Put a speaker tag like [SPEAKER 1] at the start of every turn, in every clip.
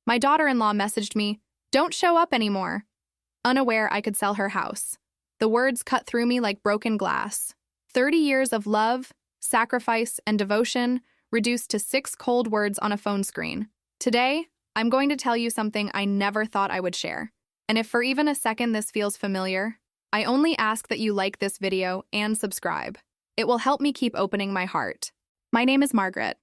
[SPEAKER 1] My daughter-in-law messaged me, "Don't show up anymore," unaware I could sell her house. The words cut through me like broken glass. 30 years of love, sacrifice, and devotion reduced to 6 cold words on a phone screen. Today, I'm going to tell you something I never thought I would share. And if for even a second this feels familiar, I only ask that you like this video and subscribe. It will help me keep opening my heart. My name is Margaret,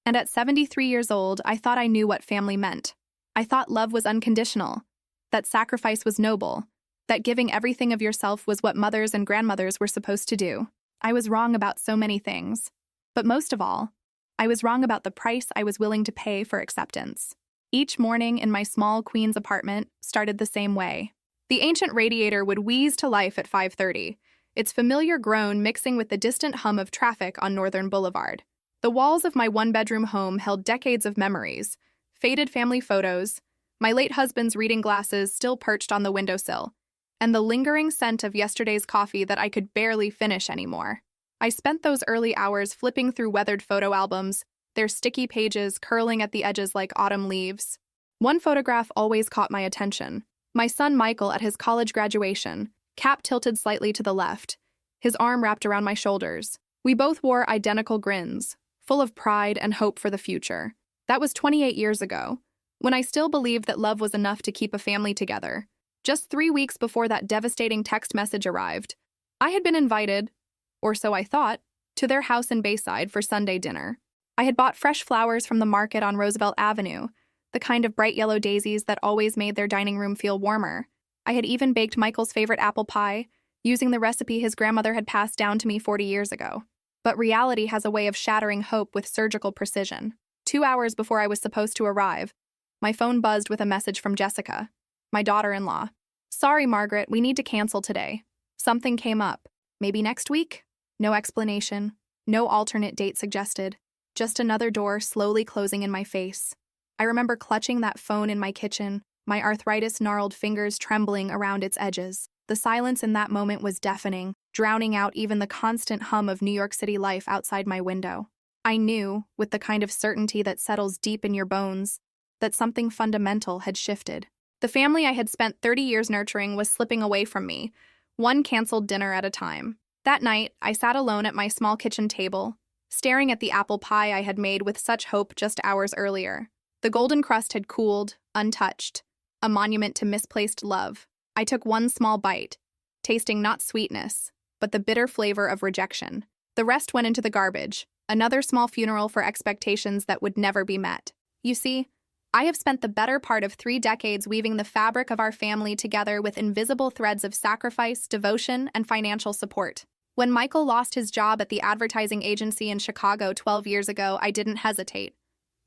[SPEAKER 1] and at 73 years old, I thought I knew what family meant. I thought love was unconditional, that sacrifice was noble, that giving everything of yourself was what mothers and grandmothers were supposed to do. I was wrong about so many things. But most of all, I was wrong about the price I was willing to pay for acceptance. Each morning in my small Queens apartment started the same way. The ancient radiator would wheeze to life at 5:30, its familiar groan mixing with the distant hum of traffic on Northern Boulevard. The walls of my one-bedroom home held decades of memories, faded family photos, my late husband's reading glasses still perched on the windowsill, and the lingering scent of yesterday's coffee that I could barely finish anymore. I spent those early hours flipping through weathered photo albums, their sticky pages curling at the edges like autumn leaves. One photograph always caught my attention. My son Michael at his college graduation, cap tilted slightly to the left, his arm wrapped around my shoulders. We both wore identical grins, full of pride and hope for the future. That was 28 years ago, when I still believed that love was enough to keep a family together. Just 3 weeks before that devastating text message arrived, I had been invited, or so I thought, to their house in Bayside for Sunday dinner. I had bought fresh flowers from the market on Roosevelt Avenue, the kind of bright yellow daisies that always made their dining room feel warmer. I had even baked Michael's favorite apple pie, using the recipe his grandmother had passed down to me 40 years ago. But reality has a way of shattering hope with surgical precision. 2 hours before I was supposed to arrive, my phone buzzed with a message from Jessica, my daughter-in-law. "Sorry, Margaret, we need to cancel today. Something came up. Maybe next week?" No explanation, no alternate date suggested, just another door slowly closing in my face. I remember clutching that phone in my kitchen, my arthritis-gnarled fingers trembling around its edges. The silence in that moment was deafening, drowning out even the constant hum of New York City life outside my window. I knew, with the kind of certainty that settles deep in your bones, that something fundamental had shifted. The family I had spent 30 years nurturing was slipping away from me, one canceled dinner at a time. That night, I sat alone at my small kitchen table, staring at the apple pie I had made with such hope just hours earlier. The golden crust had cooled, untouched, a monument to misplaced love. I took one small bite, tasting not sweetness, but the bitter flavor of rejection. The rest went into the garbage, another small funeral for expectations that would never be met. You see, I have spent the better part of 3 decades weaving the fabric of our family together with invisible threads of sacrifice, devotion, and financial support. When Michael lost his job at the advertising agency in Chicago 12 years ago, I didn't hesitate.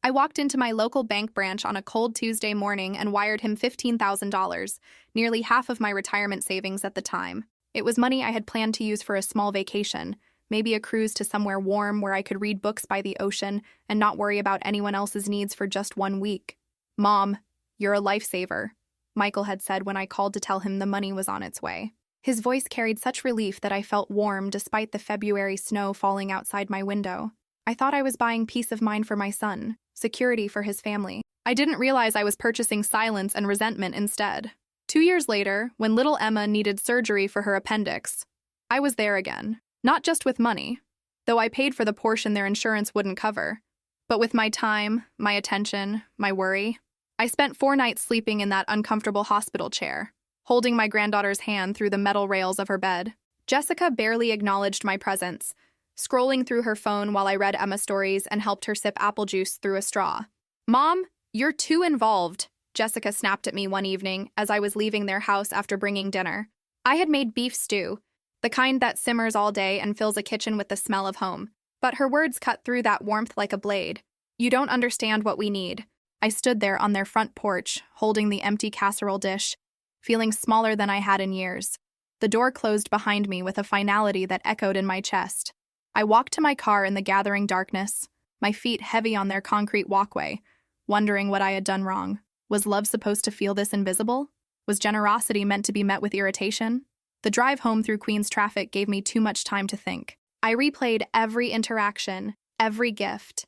[SPEAKER 1] I walked into my local bank branch on a cold Tuesday morning and wired him $15,000, nearly half of my retirement savings at the time. It was money I had planned to use for a small vacation, maybe a cruise to somewhere warm where I could read books by the ocean and not worry about anyone else's needs for just 1 week. "Mom, you're a lifesaver," Michael had said when I called to tell him the money was on its way. His voice carried such relief that I felt warm despite the February snow falling outside my window. I thought I was buying peace of mind for my son, security for his family. I didn't realize I was purchasing silence and resentment instead. 2 years later, when little Emma needed surgery for her appendix, I was there again. Not just with money, though I paid for the portion their insurance wouldn't cover, but with my time, my attention, my worry. I spent 4 nights sleeping in that uncomfortable hospital chair, holding my granddaughter's hand through the metal rails of her bed. Jessica barely acknowledged my presence, scrolling through her phone while I read Emma stories and helped her sip apple juice through a straw. "Mom, you're too involved," Jessica snapped at me one evening as I was leaving their house after bringing dinner. I had made beef stew, the kind that simmers all day and fills a kitchen with the smell of home. But her words cut through that warmth like a blade. "You don't understand what we need." I stood there on their front porch, holding the empty casserole dish, feeling smaller than I had in years. The door closed behind me with a finality that echoed in my chest. I walked to my car in the gathering darkness, my feet heavy on their concrete walkway, wondering what I had done wrong. Was love supposed to feel this invisible? Was generosity meant to be met with irritation? The drive home through Queens traffic gave me too much time to think. I replayed every interaction, every gift,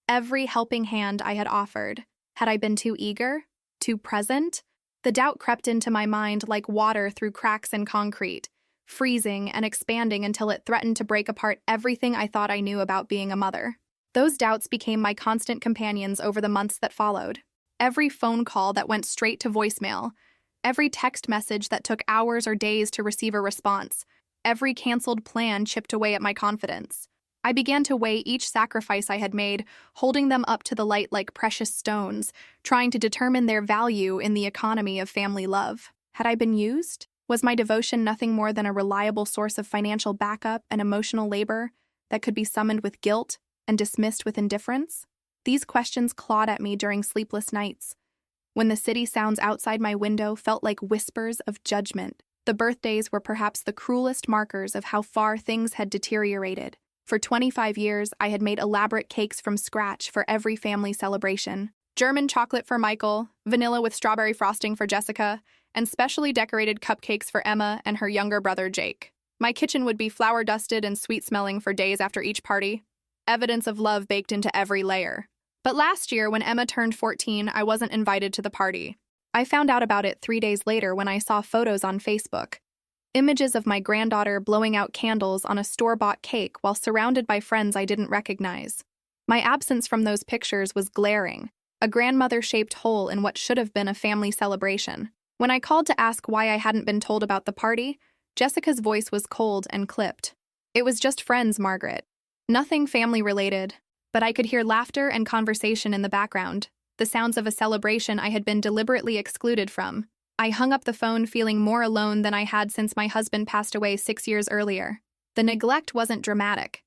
[SPEAKER 1] every helping hand I had offered. Had I been too eager? too present? The doubt crept into my mind like water through cracks in concrete, freezing and expanding until it threatened to break apart everything I thought I knew about being a mother. Those doubts became my constant companions over the months that followed. Every phone call that went straight to voicemail, every text message that took hours or days to receive a response, every canceled plan chipped away at my confidence. I began to weigh each sacrifice I had made, holding them up to the light like precious stones, trying to determine their value in the economy of family love. Had I been used? Was my devotion nothing more than a reliable source of financial backup and emotional labor that could be summoned with guilt and dismissed with indifference? These questions clawed at me during sleepless nights, when the city sounds outside my window felt like whispers of judgment. The birthdays were perhaps the cruelest markers of how far things had deteriorated. For 25 years, I had made elaborate cakes from scratch for every family celebration. German chocolate for Michael, vanilla with strawberry frosting for Jessica, and specially decorated cupcakes for Emma and her younger brother Jake. My kitchen would be flour-dusted and sweet-smelling for days after each party, evidence of love baked into every layer. But last year, when Emma turned 14, I wasn't invited to the party. I found out about it 3 days later when I saw photos on Facebook. Images of my granddaughter blowing out candles on a store-bought cake while surrounded by friends I didn't recognize. My absence from those pictures was glaring, a grandmother-shaped hole in what should have been a family celebration. When I called to ask why I hadn't been told about the party, Jessica's voice was cold and clipped. It was just friends, Margaret. Nothing family-related, but I could hear laughter and conversation in the background, the sounds of a celebration I had been deliberately excluded from. I hung up the phone feeling more alone than I had since my husband passed away 6 years earlier. The neglect wasn't dramatic.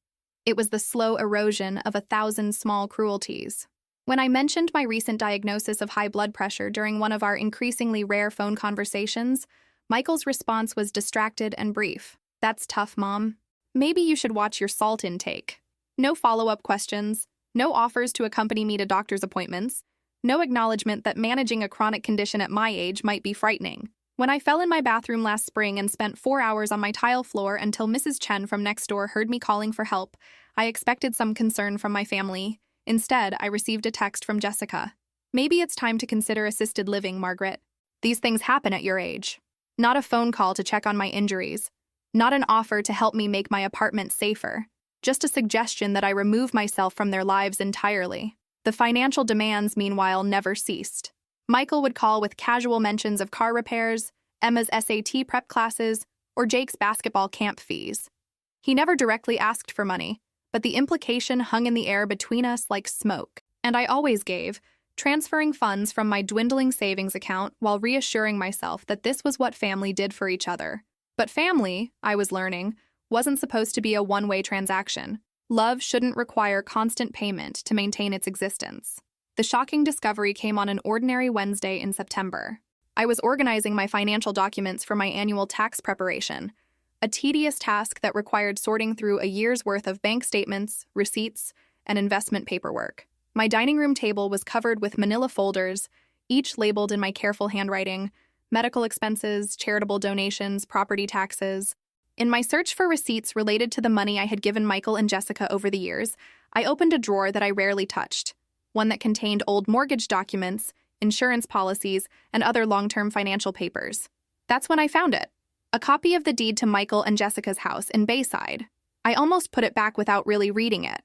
[SPEAKER 1] It was the slow erosion of 1,000 small cruelties. When I mentioned my recent diagnosis of high blood pressure during one of our increasingly rare phone conversations, Michael's response was distracted and brief. "That's tough, Mom. Maybe you should watch your salt intake." No follow-up questions, no offers to accompany me to doctor's appointments, no acknowledgement that managing a chronic condition at my age might be frightening. When I fell in my bathroom last spring and spent 4 hours on my tile floor until Mrs. Chen from next door heard me calling for help, I expected some concern from my family. Instead, I received a text from Jessica. "Maybe it's time to consider assisted living, Margaret. These things happen at your age." Not a phone call to check on my injuries. Not an offer to help me make my apartment safer. Just a suggestion that I remove myself from their lives entirely. The financial demands, meanwhile, never ceased. Michael would call with casual mentions of car repairs, Emma's SAT prep classes, or Jake's basketball camp fees. He never directly asked for money, but the implication hung in the air between us like smoke. And I always gave, transferring funds from my dwindling savings account while reassuring myself that this was what family did for each other. But family, I was learning, wasn't supposed to be a one-way transaction. Love shouldn't require constant payment to maintain its existence. The shocking discovery came on an ordinary Wednesday in September. I was organizing my financial documents for my annual tax preparation, a tedious task that required sorting through a year's worth of bank statements, receipts, and investment paperwork. My dining room table was covered with manila folders, each labeled in my careful handwriting: medical expenses, charitable donations, property taxes. In my search for receipts related to the money I had given Michael and Jessica over the years, I opened a drawer that I rarely touched, one that contained old mortgage documents, insurance policies, and other long-term financial papers. That's when I found it. A copy of the deed to Michael and Jessica's house in Bayside. I almost put it back without really reading it.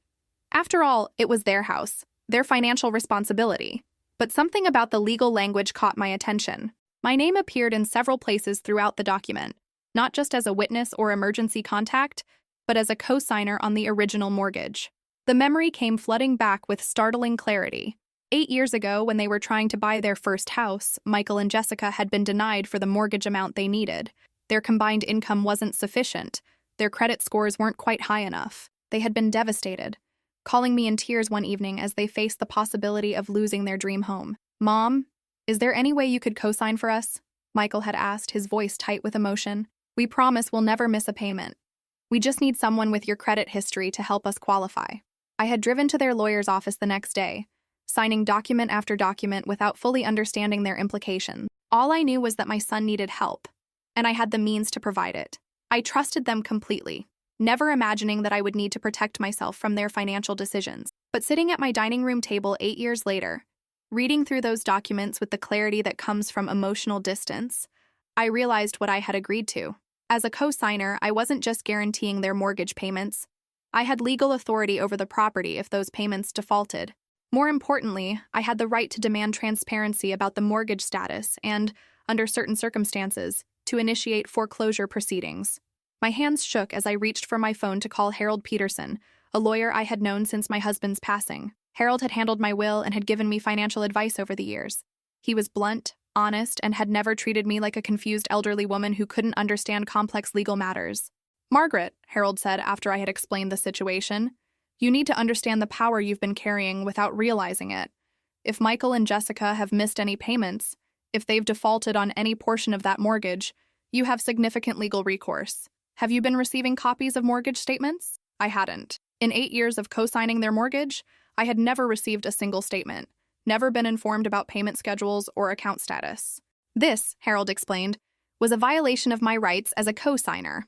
[SPEAKER 1] After all, it was their house, their financial responsibility. But something about the legal language caught my attention. My name appeared in several places throughout the document, not just as a witness or emergency contact, but as a co-signer on the original mortgage. The memory came flooding back with startling clarity. 8 years ago, when they were trying to buy their first house, Michael and Jessica had been denied for the mortgage amount they needed. Their combined income wasn't sufficient. Their credit scores weren't quite high enough. They had been devastated, calling me in tears one evening as they faced the possibility of losing their dream home. "Mom, is there any way you could co-sign for us?" Michael had asked, his voice tight with emotion. "We promise we'll never miss a payment. We just need someone with your credit history to help us qualify." I had driven to their lawyer's office the next day, signing document after document without fully understanding their implications. All I knew was that my son needed help, and I had the means to provide it. I trusted them completely, never imagining that I would need to protect myself from their financial decisions. But sitting at my dining room table 8 years later, Reading through those documents with the clarity that comes from emotional distance, I realized what I had agreed to. As a co-signer, I wasn't just guaranteeing their mortgage payments. I had legal authority over the property if those payments defaulted. More importantly, I had the right to demand transparency about the mortgage status and, under certain circumstances, to initiate foreclosure proceedings. My hands shook as I reached for my phone to call Harold Peterson, a lawyer I had known since my husband's passing. Harold had handled my will and had given me financial advice over the years. He was blunt, honest, and had never treated me like a confused elderly woman who couldn't understand complex legal matters. "Margaret," Harold said after I had explained the situation, "you need to understand the power you've been carrying without realizing it. If Michael and Jessica have missed any payments, if they've defaulted on any portion of that mortgage, you have significant legal recourse. Have you been receiving copies of mortgage statements?" I hadn't. In 8 years of co-signing their mortgage, I had never received a single statement, never been informed about payment schedules or account status. This, Harold explained, was a violation of my rights as a co-signer.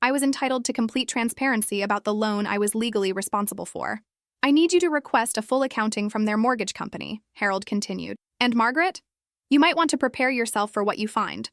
[SPEAKER 1] I was entitled to complete transparency about the loan I was legally responsible for. "I need you to request a full accounting from their mortgage company," Harold continued. "And Margaret, you might want to prepare yourself for what you find.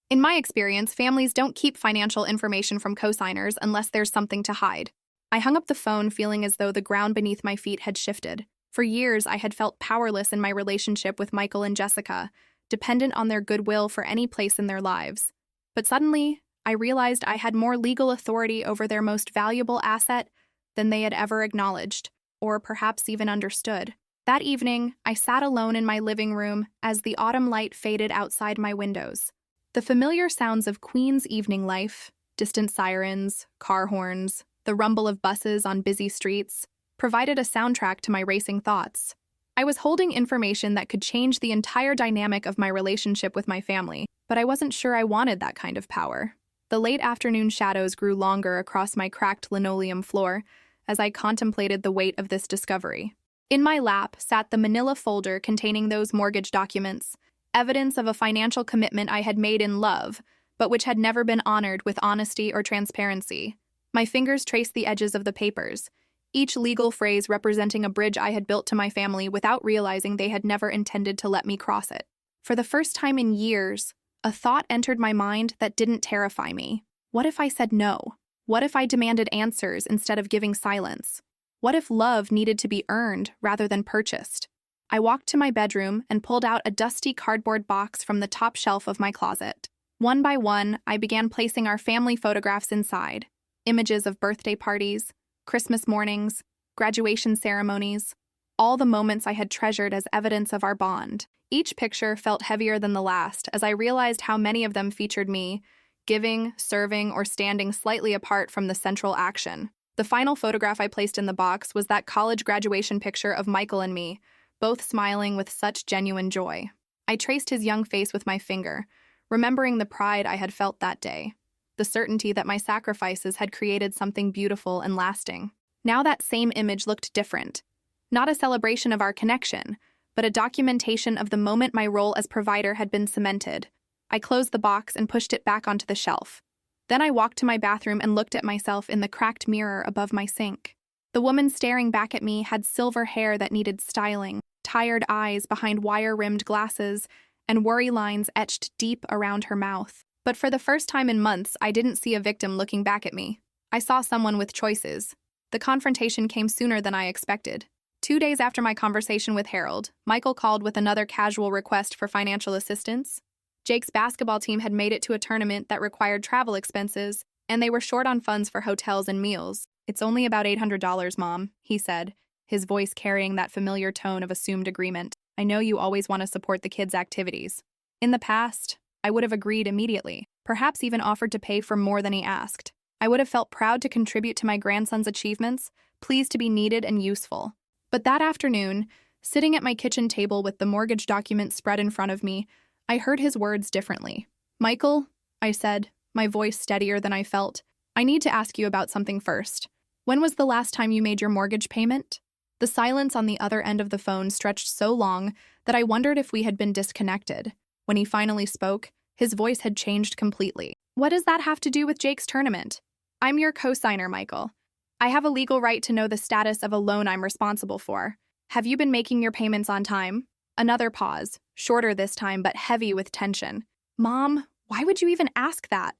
[SPEAKER 1] In my experience, families don't keep financial information from co-signers unless there's something to hide." I hung up the phone feeling as though the ground beneath my feet had shifted. For years, I had felt powerless in my relationship with Michael and Jessica, dependent on their goodwill for any place in their lives. But suddenly, I realized I had more legal authority over their most valuable asset than they had ever acknowledged, or perhaps even understood. That evening, I sat alone in my living room as the autumn light faded outside my windows. The familiar sounds of Queen's evening life, distant sirens, car horns, the rumble of buses on busy streets, provided a soundtrack to my racing thoughts. I was holding information that could change the entire dynamic of my relationship with my family, but I wasn't sure I wanted that kind of power. The late afternoon shadows grew longer across my cracked linoleum floor as I contemplated the weight of this discovery. In my lap sat the manila folder containing those mortgage documents, evidence of a financial commitment I had made in love, but which had never been honored with honesty or transparency. My fingers traced the edges of the papers, each legal phrase representing a bridge I had built to my family without realizing they had never intended to let me cross it. For the first time in years, a thought entered my mind that didn't terrify me. What if I said no? What if I demanded answers instead of giving silence? What if love needed to be earned rather than purchased? I walked to my bedroom and pulled out a dusty cardboard box from the top shelf of my closet. One by one, I began placing our family photographs inside. Images of birthday parties, Christmas mornings, graduation ceremonies, all the moments I had treasured as evidence of our bond. Each picture felt heavier than the last as I realized how many of them featured me, giving, serving, or standing slightly apart from the central action. The final photograph I placed in the box was that college graduation picture of Michael and me, both smiling with such genuine joy. I traced his young face with my finger, remembering the pride I had felt that day, the certainty that my sacrifices had created something beautiful and lasting. Now that same image looked different. Not a celebration of our connection, but a documentation of the moment my role as provider had been cemented. I closed the box and pushed it back onto the shelf. Then I walked to my bathroom and looked at myself in the cracked mirror above my sink. The woman staring back at me had silver hair that needed styling, tired eyes behind wire-rimmed glasses, and worry lines etched deep around her mouth. But for the first time in months, I didn't see a victim looking back at me. I saw someone with choices. The confrontation came sooner than I expected. 2 days after my conversation with Harold, Michael called with another casual request for financial assistance. Jake's basketball team had made it to a tournament that required travel expenses, and they were short on funds for hotels and meals. "It's only about $800, Mom," he said, his voice carrying that familiar tone of assumed agreement. "I know you always want to support the kids' activities." In the past, I would have agreed immediately, perhaps even offered to pay for more than he asked. I would have felt proud to contribute to my grandson's achievements, pleased to be needed and useful. But that afternoon, sitting at my kitchen table with the mortgage documents spread in front of me, I heard his words differently. "Michael," I said, my voice steadier than I felt, "I need to ask you about something first. When was the last time you made your mortgage payment?" The silence on the other end of the phone stretched so long that I wondered if we had been disconnected. When he finally spoke, his voice had changed completely. "What does that have to do with Jake's tournament? I'm your co-signer, Michael. I have a legal right to know the status of a loan I'm responsible for. Have you been making your payments on time?" Another pause, shorter this time but heavy with tension. Mom, why would you even ask that?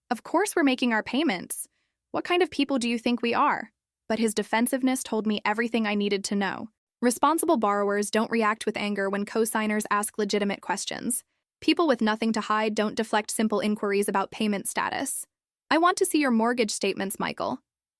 [SPEAKER 1] Of course we're making our payments. What kind of people do you think we are? But his defensiveness told me everything I needed to know. Responsible borrowers don't react with anger when co-signers ask legitimate questions. People with nothing to hide don't deflect simple inquiries about payment status. I want to see your mortgage statements, Michael.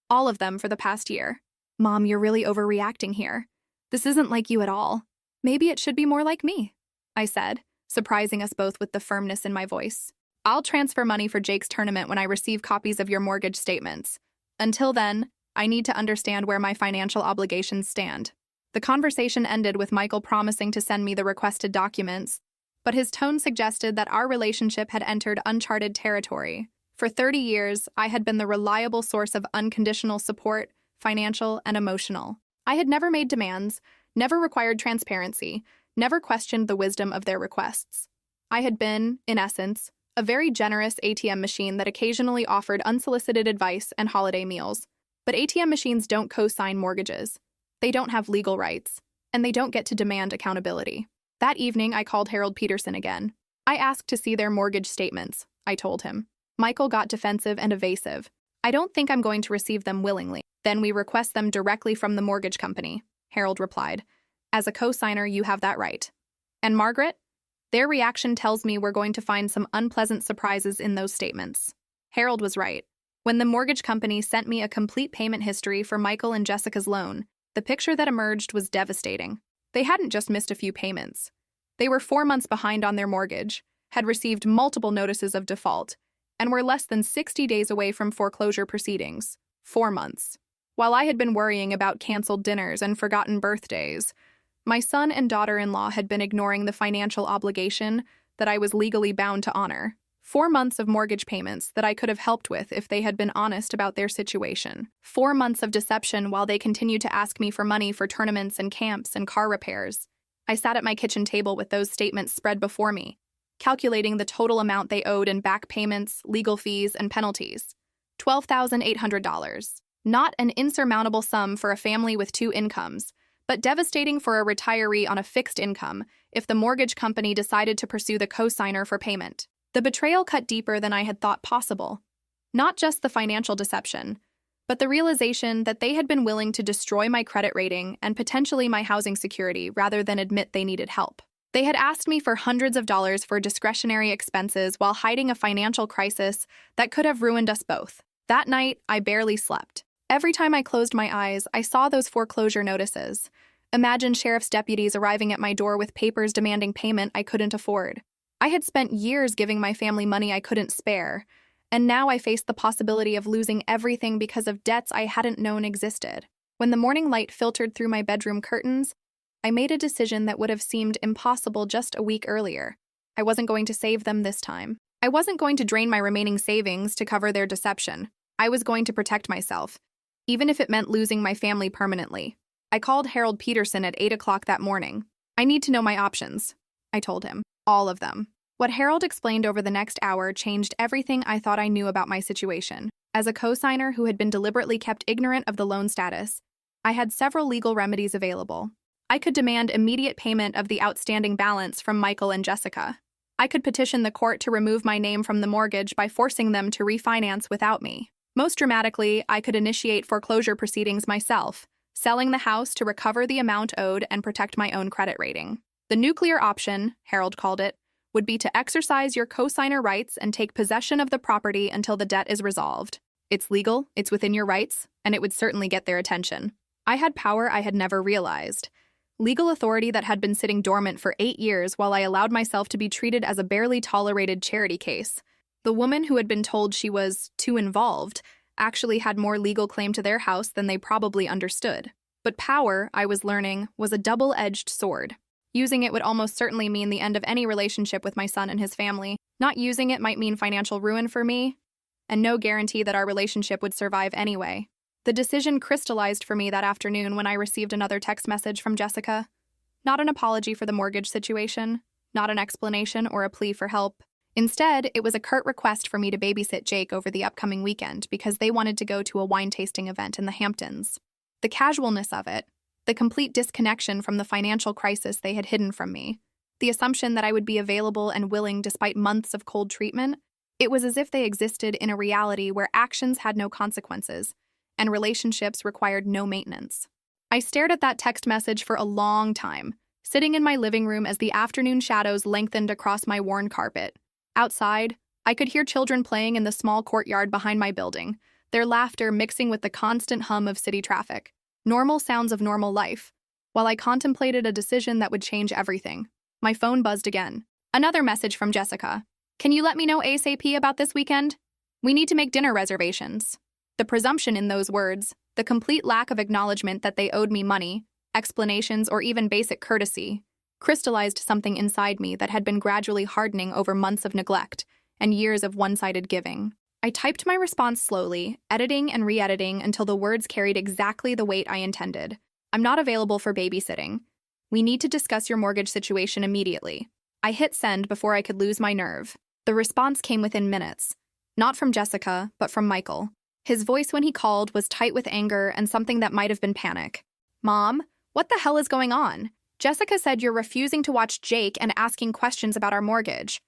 [SPEAKER 1] All of them for the past year. Mom, you're really overreacting here. This isn't like you at all. Maybe it should be more like me, I said, surprising us both with the firmness in my voice. I'll transfer money for Jake's tournament when I receive copies of your mortgage statements. Until then, I need to understand where my financial obligations stand. The conversation ended with Michael promising to send me the requested documents, but his tone suggested that our relationship had entered uncharted territory. For 30 years, I had been the reliable source of unconditional support, financial and emotional. I had never made demands, never required transparency, never questioned the wisdom of their requests. I had been, in essence, a very generous ATM machine that occasionally offered unsolicited advice and holiday meals. But ATM machines don't co-sign mortgages. They don't have legal rights, and they don't get to demand accountability. That evening, I called Harold Peterson again. I asked to see their mortgage statements, I told him. Michael got defensive and evasive. I don't think I'm going to receive them willingly. Then we request them directly from the mortgage company, Harold replied. As a co-signer, you have that right. And Margaret? Their reaction tells me we're going to find some unpleasant surprises in those statements. Harold was right. When the mortgage company sent me a complete payment history for Michael and Jessica's loan, the picture that emerged was devastating. They hadn't just missed a few payments. They were 4 months behind on their mortgage, had received multiple notices of default, and were less than 60 days away from foreclosure proceedings. 4 months. While I had been worrying about canceled dinners and forgotten birthdays, my son and daughter-in-law had been ignoring the financial obligation that I was legally bound to honor. 4 months of mortgage payments that I could have helped with if they had been honest about their situation. 4 months of deception while they continued to ask me for money for tournaments and camps and car repairs. I sat at my kitchen table with those statements spread before me, calculating the total amount they owed in back payments, legal fees, and penalties. $12,800. Not an insurmountable sum for a family with 2 incomes, but devastating for a retiree on a fixed income if the mortgage company decided to pursue the co-signer for payment. The betrayal cut deeper than I had thought possible. Not just the financial deception, but the realization that they had been willing to destroy my credit rating and potentially my housing security rather than admit they needed help. They had asked me for hundreds of dollars for discretionary expenses while hiding a financial crisis that could have ruined us both. That night, I barely slept. Every time I closed my eyes, I saw those foreclosure notices. Imagine sheriff's deputies arriving at my door with papers demanding payment I couldn't afford. I had spent years giving my family money I couldn't spare, and now I faced the possibility of losing everything because of debts I hadn't known existed. When the morning light filtered through my bedroom curtains, I made a decision that would have seemed impossible just a week earlier. I wasn't going to save them this time. I wasn't going to drain my remaining savings to cover their deception. I was going to protect myself, even if it meant losing my family permanently. I called Harold Peterson at 8 o'clock that morning. I need to know my options, I told him. All of them. What Harold explained over the next hour changed everything I thought I knew about my situation. As a co-signer who had been deliberately kept ignorant of the loan status, I had several legal remedies available. I could demand immediate payment of the outstanding balance from Michael and Jessica. I could petition the court to remove my name from the mortgage by forcing them to refinance without me. Most dramatically, I could initiate foreclosure proceedings myself, selling the house to recover the amount owed and protect my own credit rating. The nuclear option, Harold called it, would be to exercise your co-signer rights and take possession of the property until the debt is resolved. It's legal, it's within your rights, and it would certainly get their attention. I had power I had never realized. Legal authority that had been sitting dormant for 8 years while I allowed myself to be treated as a barely tolerated charity case. The woman who had been told she was too involved actually had more legal claim to their house than they probably understood. But power, I was learning, was a double-edged sword. Using it would almost certainly mean the end of any relationship with my son and his family. Not using it might mean financial ruin for me, and no guarantee that our relationship would survive anyway. The decision crystallized for me that afternoon when I received another text message from Jessica. Not an apology for the mortgage situation, not an explanation or a plea for help. Instead, it was a curt request for me to babysit Jake over the upcoming weekend because they wanted to go to a wine tasting event in the Hamptons. The casualness of it, the complete disconnection from the financial crisis they had hidden from me, the assumption that I would be available and willing despite months of cold treatment. It was as if they existed in a reality where actions had no consequences and relationships required no maintenance. I stared at that text message for a long time, sitting in my living room as the afternoon shadows lengthened across my worn carpet. Outside, I could hear children playing in the small courtyard behind my building, their laughter mixing with the constant hum of city traffic. Normal sounds of normal life, while I contemplated a decision that would change everything. My phone buzzed again. Another message from Jessica. "Can you let me know ASAP about this weekend? We need to make dinner reservations." The presumption in those words, the complete lack of acknowledgement that they owed me money, explanations, or even basic courtesy, crystallized something inside me that had been gradually hardening over months of neglect and years of one-sided giving. I typed my response slowly, editing and re-editing until the words carried exactly the weight I intended. "I'm not available for babysitting. We need to discuss your mortgage situation immediately." I hit send before I could lose my nerve. The response came within minutes. Not from Jessica, but from Michael. His voice when he called was tight with anger and something that might have been panic. "Mom, what the hell is going on? Jessica said you're refusing to watch Jake and asking questions about our mortgage.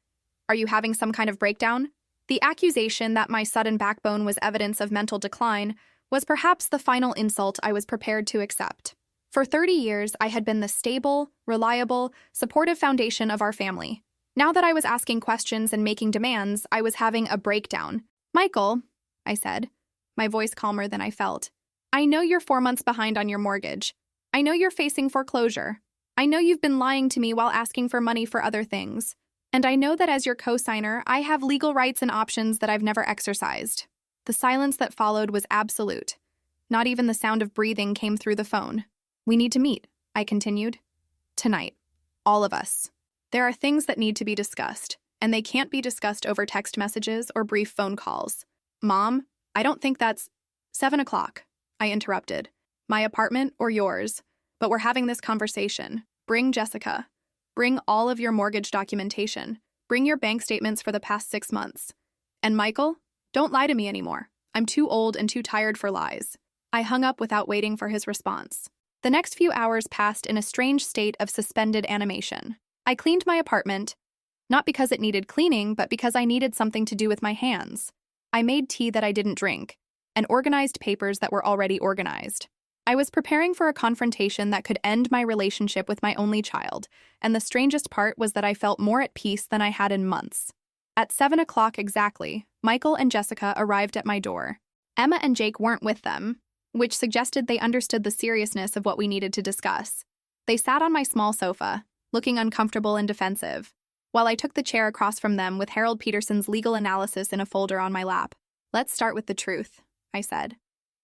[SPEAKER 1] Are you having some kind of breakdown?" The accusation that my sudden backbone was evidence of mental decline was perhaps the final insult I was prepared to accept. For 30 years, I had been the stable, reliable, supportive foundation of our family. Now that I was asking questions and making demands, I was having a breakdown. "Michael," I said, my voice calmer than I felt, "I know you're 4 months behind on your mortgage. I know you're facing foreclosure. I know you've been lying to me while asking for money for other things. And I know that as your co-signer, I have legal rights and options that I've never exercised." The silence that followed was absolute. Not even the sound of breathing came through the phone. "We need to meet," I continued. "Tonight. All of us. There are things that need to be discussed, and they can't be discussed over text messages or brief phone calls." "Mom, I don't think that's—" 7 o'clock, I interrupted. "My apartment or yours, but we're having this conversation. Bring Jessica. Bring all of your mortgage documentation. Bring your bank statements for the past 6 months. And Michael, don't lie to me anymore. I'm too old and too tired for lies." I hung up without waiting for his response. The next few hours passed in a strange state of suspended animation. I cleaned my apartment, not because it needed cleaning, but because I needed something to do with my hands. I made tea that I didn't drink, and organized papers that were already organized. I was preparing for a confrontation that could end my relationship with my only child, and the strangest part was that I felt more at peace than I had in months. At 7 o'clock exactly, Michael and Jessica arrived at my door. Emma and Jake weren't with them, which suggested they understood the seriousness of what we needed to discuss. They sat on my small sofa, looking uncomfortable and defensive, while I took the chair across from them with Harold Peterson's legal analysis in a folder on my lap. "Let's start with the truth," I said.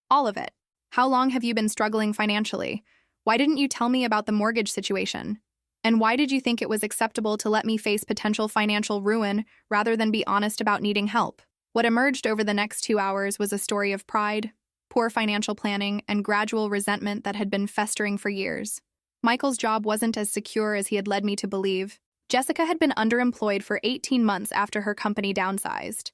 [SPEAKER 1] "All of it. How long have you been struggling financially? Why didn't you tell me about the mortgage situation? And why did you think it was acceptable to let me face potential financial ruin rather than be honest about needing help?" What emerged over the next 2 hours was a story of pride, poor financial planning, and gradual resentment that had been festering for years. Michael's job wasn't as secure as he had led me to believe. Jessica had been underemployed for 18 months after her company downsized.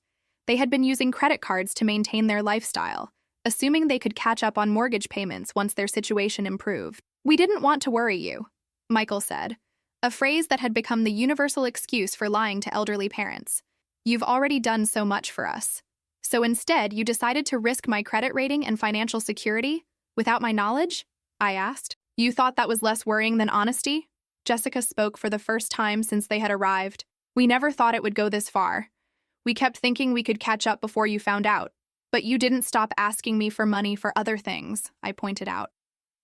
[SPEAKER 1] They had been using credit cards to maintain their lifestyle, assuming they could catch up on mortgage payments once their situation improved. "We didn't want to worry you," Michael said, a phrase that had become the universal excuse for lying to elderly parents. "You've already done so much for us. So instead, you decided to risk my credit rating and financial security without my knowledge?" I asked. "You thought that was less worrying than honesty?" Jessica spoke for the first time since they had arrived. "We never thought it would go this far. We kept thinking we could catch up before you found out. But you didn't stop asking me for money for other things," I pointed out.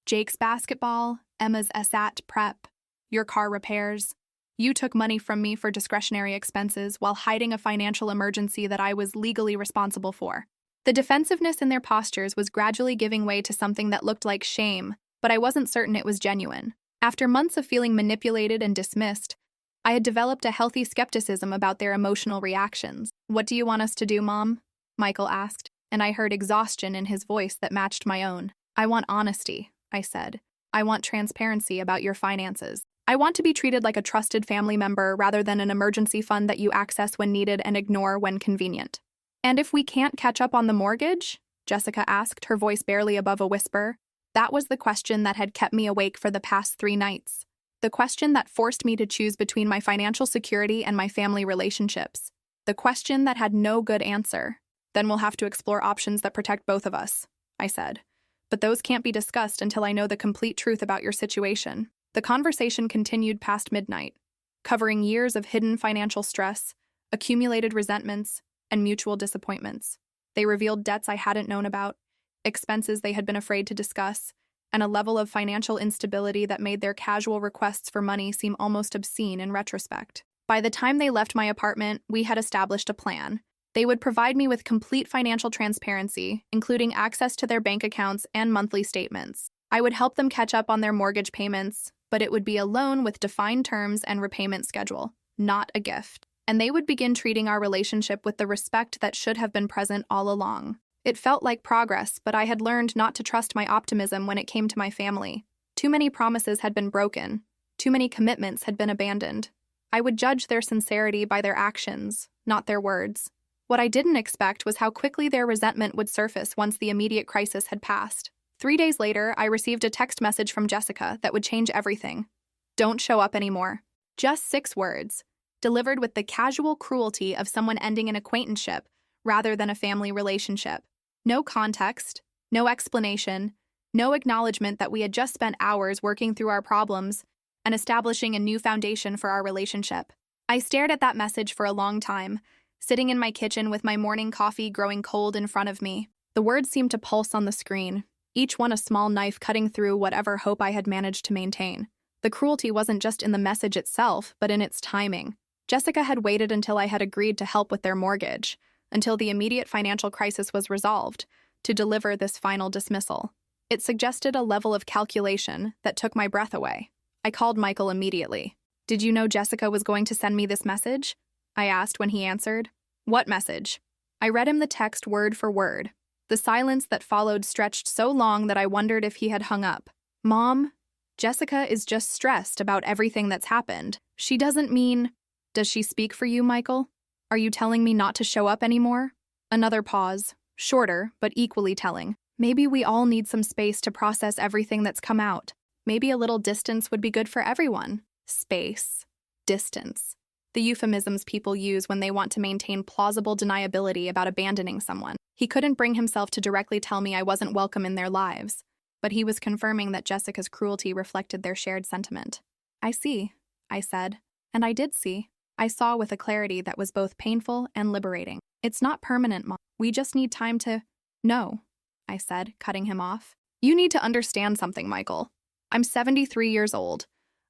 [SPEAKER 1] "Jake's basketball, Emma's SAT prep, your car repairs. You took money from me for discretionary expenses while hiding a financial emergency that I was legally responsible for." The defensiveness in their postures was gradually giving way to something that looked like shame, but I wasn't certain it was genuine. After months of feeling manipulated and dismissed, I had developed a healthy skepticism about their emotional reactions. "What do you want us to do, Mom?" Michael asked, and I heard exhaustion in his voice that matched my own. "I want honesty," I said. "I want transparency about your finances. I want to be treated like a trusted family member rather than an emergency fund that you access when needed and ignore when convenient." "And if we can't catch up on the mortgage?" Jessica asked, her voice barely above a whisper. That was the question that had kept me awake for the past 3 nights. The question that forced me to choose between my financial security and my family relationships. The question that had no good answer. Then we'll have to explore options that protect both of us, I said. But those can't be discussed until I know the complete truth about your situation. The conversation continued past midnight, covering years of hidden financial stress, accumulated resentments, and mutual disappointments. They revealed debts I hadn't known about, expenses they had been afraid to discuss, and a level of financial instability that made their casual requests for money seem almost obscene in retrospect. By the time they left my apartment, we had established a plan. They would provide me with complete financial transparency, including access to their bank accounts and monthly statements. I would help them catch up on their mortgage payments, but it would be a loan with defined terms and repayment schedule, not a gift. And they would begin treating our relationship with the respect that should have been present all along. It felt like progress, but I had learned not to trust my optimism when it came to my family. Too many promises had been broken. Too many commitments had been abandoned. I would judge their sincerity by their actions, not their words. What I didn't expect was how quickly their resentment would surface once the immediate crisis had passed. 3 days later, I received a text message from Jessica that would change everything. Don't show up anymore. Just 6 words, delivered with the casual cruelty of someone ending an acquaintanceship rather than a family relationship. No context, no explanation, no acknowledgement that we had just spent hours working through our problems and establishing a new foundation for our relationship. I stared at that message for a long time, sitting in my kitchen with my morning coffee growing cold in front of me. The words seemed to pulse on the screen, each one a small knife cutting through whatever hope I had managed to maintain. The cruelty wasn't just in the message itself, but in its timing. Jessica had waited until I had agreed to help with their mortgage, until the immediate financial crisis was resolved, to deliver this final dismissal. It suggested a level of calculation that took my breath away. I called Michael immediately. Did you know Jessica was going to send me this message? I asked when he answered. What message? I read him the text word for word. The silence that followed stretched so long that I wondered if he had hung up. Mom, Jessica is just stressed about everything that's happened. She doesn't mean... Does she speak for you, Michael? Are you telling me not to show up anymore? Another pause, shorter but equally telling. Maybe we all need some space to process everything that's come out. Maybe a little distance would be good for everyone. Space. Distance. The euphemisms people use when they want to maintain plausible deniability about abandoning someone. He couldn't bring himself to directly tell me I wasn't welcome in their lives, but he was confirming that Jessica's cruelty reflected their shared sentiment. I see, I said, and I did see. I saw with a clarity that was both painful and liberating. It's not permanent, Mom. We just need time to... No, I said, cutting him off. You need to understand something, Michael. I'm 73 years old.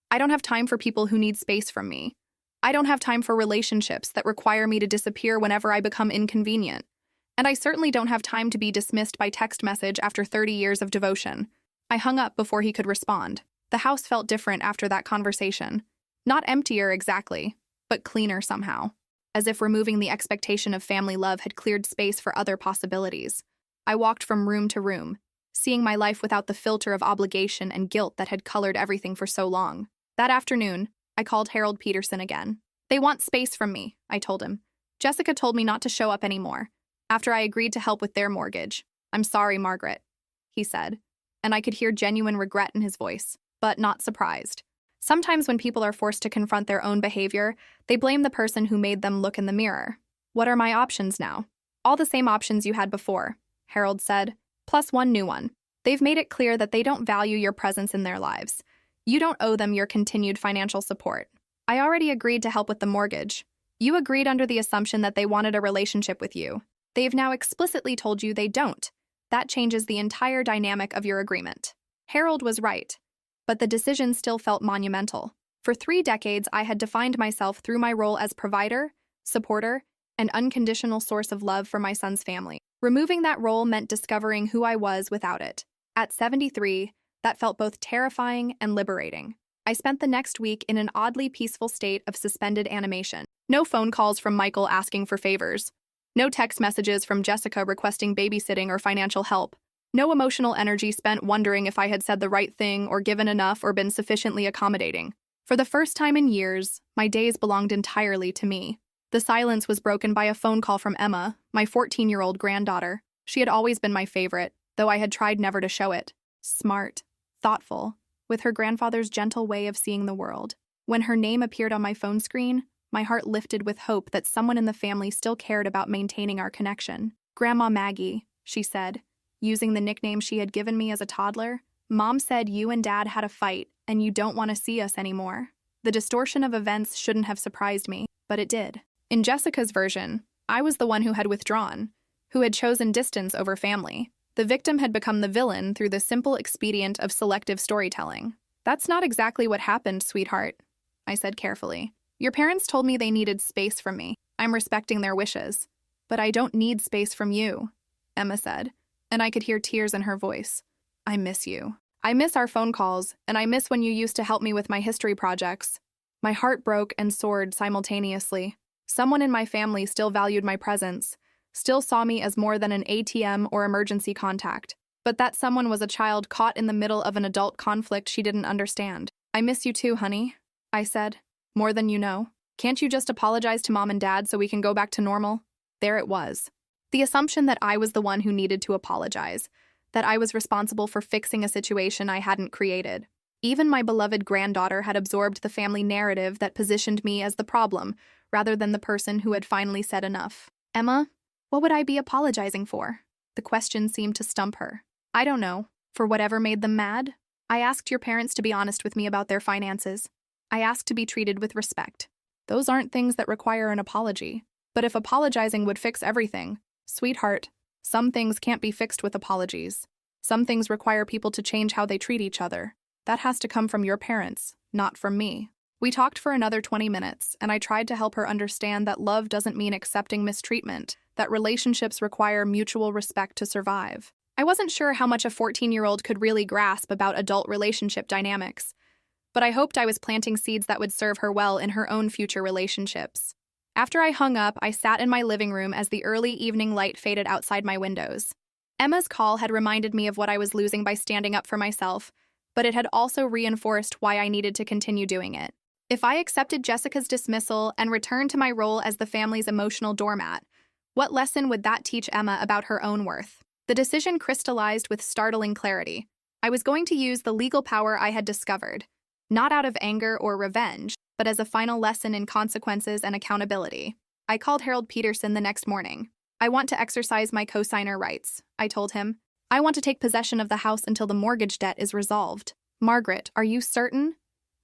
[SPEAKER 1] I don't have time for people who need space from me. I don't have time for relationships that require me to disappear whenever I become inconvenient. And I certainly don't have time to be dismissed by text message after 30 years of devotion. I hung up before he could respond. The house felt different after that conversation. Not emptier exactly, but cleaner somehow, as if removing the expectation of family love had cleared space for other possibilities. I walked from room to room, seeing my life without the filter of obligation and guilt that had colored everything for so long. That afternoon, I called Harold Peterson again. They want space from me, I told him. Jessica told me not to show up anymore, after I agreed to help with their mortgage. I'm sorry, Margaret, he said, and I could hear genuine regret in his voice, but not surprised. Sometimes when people are forced to confront their own behavior, they blame the person who made them look in the mirror. What are my options now? All the same options you had before, Harold said, plus one new one. They've made it clear that they don't value your presence in their lives. You don't owe them your continued financial support. I already agreed to help with the mortgage. You agreed under the assumption that they wanted a relationship with you. They've now explicitly told you they don't. That changes the entire dynamic of your agreement. Harold was right, but the decision still felt monumental. For 3 decades, I had defined myself through my role as provider, supporter, and unconditional source of love for my son's family. Removing that role meant discovering who I was without it. At 73, that felt both terrifying and liberating. I spent the next week in an oddly peaceful state of suspended animation. No phone calls from Michael asking for favors. No text messages from Jessica requesting babysitting or financial help. No emotional energy spent wondering if I had said the right thing or given enough or been sufficiently accommodating. For the first time in years, my days belonged entirely to me. The silence was broken by a phone call from Emma, my 14-year-old granddaughter. She had always been my favorite, though I had tried never to show it. smart, thoughtful, with her grandfather's gentle way of seeing the world. When her name appeared on my phone screen, my heart lifted with hope that someone in the family still cared about maintaining our connection. "Grandma Maggie," she said, using the nickname she had given me as a toddler. "Mom said you and Dad had a fight and you don't want to see us anymore." The distortion of events shouldn't have surprised me, but it did. In Jessica's version, I was the one who had withdrawn, who had chosen distance over family. The victim had become the villain through the simple expedient of selective storytelling. "That's not exactly what happened, sweetheart," I said carefully. "Your parents told me they needed space from me. I'm respecting their wishes. But I don't need space from you," Emma said, and I could hear tears in her voice. "I miss you. I miss our phone calls, and I miss when you used to help me with my history projects." My heart broke and soared simultaneously. Someone in my family still valued my presence, still saw me as more than an ATM or emergency contact. But that someone was a child caught in the middle of an adult conflict she didn't understand. "I miss you too, honey," I said. "More than you know. Can't you just apologize to Mom and Dad so we can go back to normal?" There it was. The assumption that I was the one who needed to apologize, that I was responsible for fixing a situation I hadn't created. Even my beloved granddaughter had absorbed the family narrative that positioned me as the problem, rather than the person who had finally said enough. "Emma, what would I be apologizing for?" The question seemed to stump her. "I don't know. For whatever made them mad? I asked your parents to be honest with me about their finances. I asked to be treated with respect. Those aren't things that require an apology. But if apologizing would fix everything, sweetheart, some things can't be fixed with apologies. Some things require people to change how they treat each other. That has to come from your parents, not from me." We talked for another 20 minutes, and I tried to help her understand that love doesn't mean accepting mistreatment, that relationships require mutual respect to survive. I wasn't sure how much a 14-year-old could really grasp about adult relationship dynamics, but I hoped I was planting seeds that would serve her well in her own future relationships. After I hung up, I sat in my living room as the early evening light faded outside my windows. Emma's call had reminded me of what I was losing by standing up for myself, but it had also reinforced why I needed to continue doing it. If I accepted Jessica's dismissal and returned to my role as the family's emotional doormat, what lesson would that teach Emma about her own worth? The decision crystallized with startling clarity. I was going to use the legal power I had discovered, not out of anger or revenge, but as a final lesson in consequences and accountability. I called Harold Peterson the next morning. "I want to exercise my cosigner rights," I told him. "I want to take possession of the house until the mortgage debt is resolved." "Margaret, are you certain?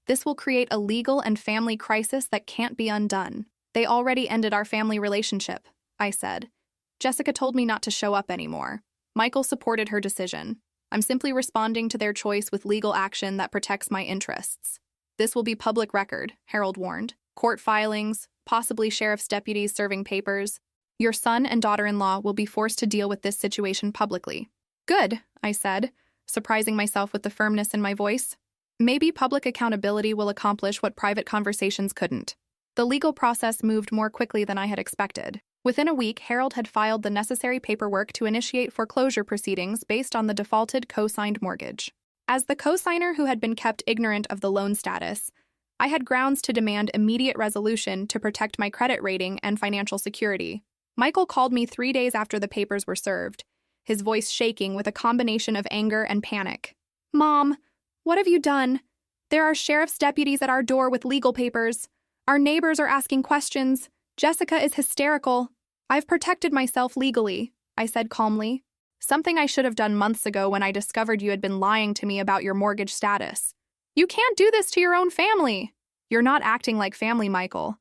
[SPEAKER 1] This will create a legal and family crisis that can't be undone." "They already ended our family relationship," I said. "Jessica told me not to show up anymore." Michael supported her decision. "I'm simply responding to their choice with legal action that protects my interests." "This will be public record," Harold warned. "Court filings, possibly sheriff's deputies serving papers. Your son and daughter-in-law will be forced to deal with this situation publicly." "Good," I said, surprising myself with the firmness in my voice. "Maybe public accountability will accomplish what private conversations couldn't." The legal process moved more quickly than I had expected. Within a week, Harold had filed the necessary paperwork to initiate foreclosure proceedings based on the defaulted co-signed mortgage. As the co-signer who had been kept ignorant of the loan status, I had grounds to demand immediate resolution to protect my credit rating and financial security. Michael called me 3 days after the papers were served, his voice shaking with a combination of anger and panic. "Mom, what have you done? There are sheriff's deputies at our door with legal papers. Our neighbors are asking questions. Jessica is hysterical." "I've protected myself legally," I said calmly. "Something I should have done months ago when I discovered you had been lying to me about your mortgage status." "You can't do this to your own family." "You're not acting like family, Michael.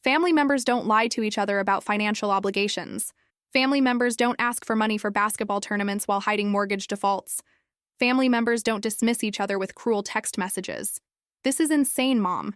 [SPEAKER 1] Family members don't lie to each other about financial obligations. Family members don't ask for money for basketball tournaments while hiding mortgage defaults. Family members don't dismiss each other with cruel text messages. This is insane, Mom.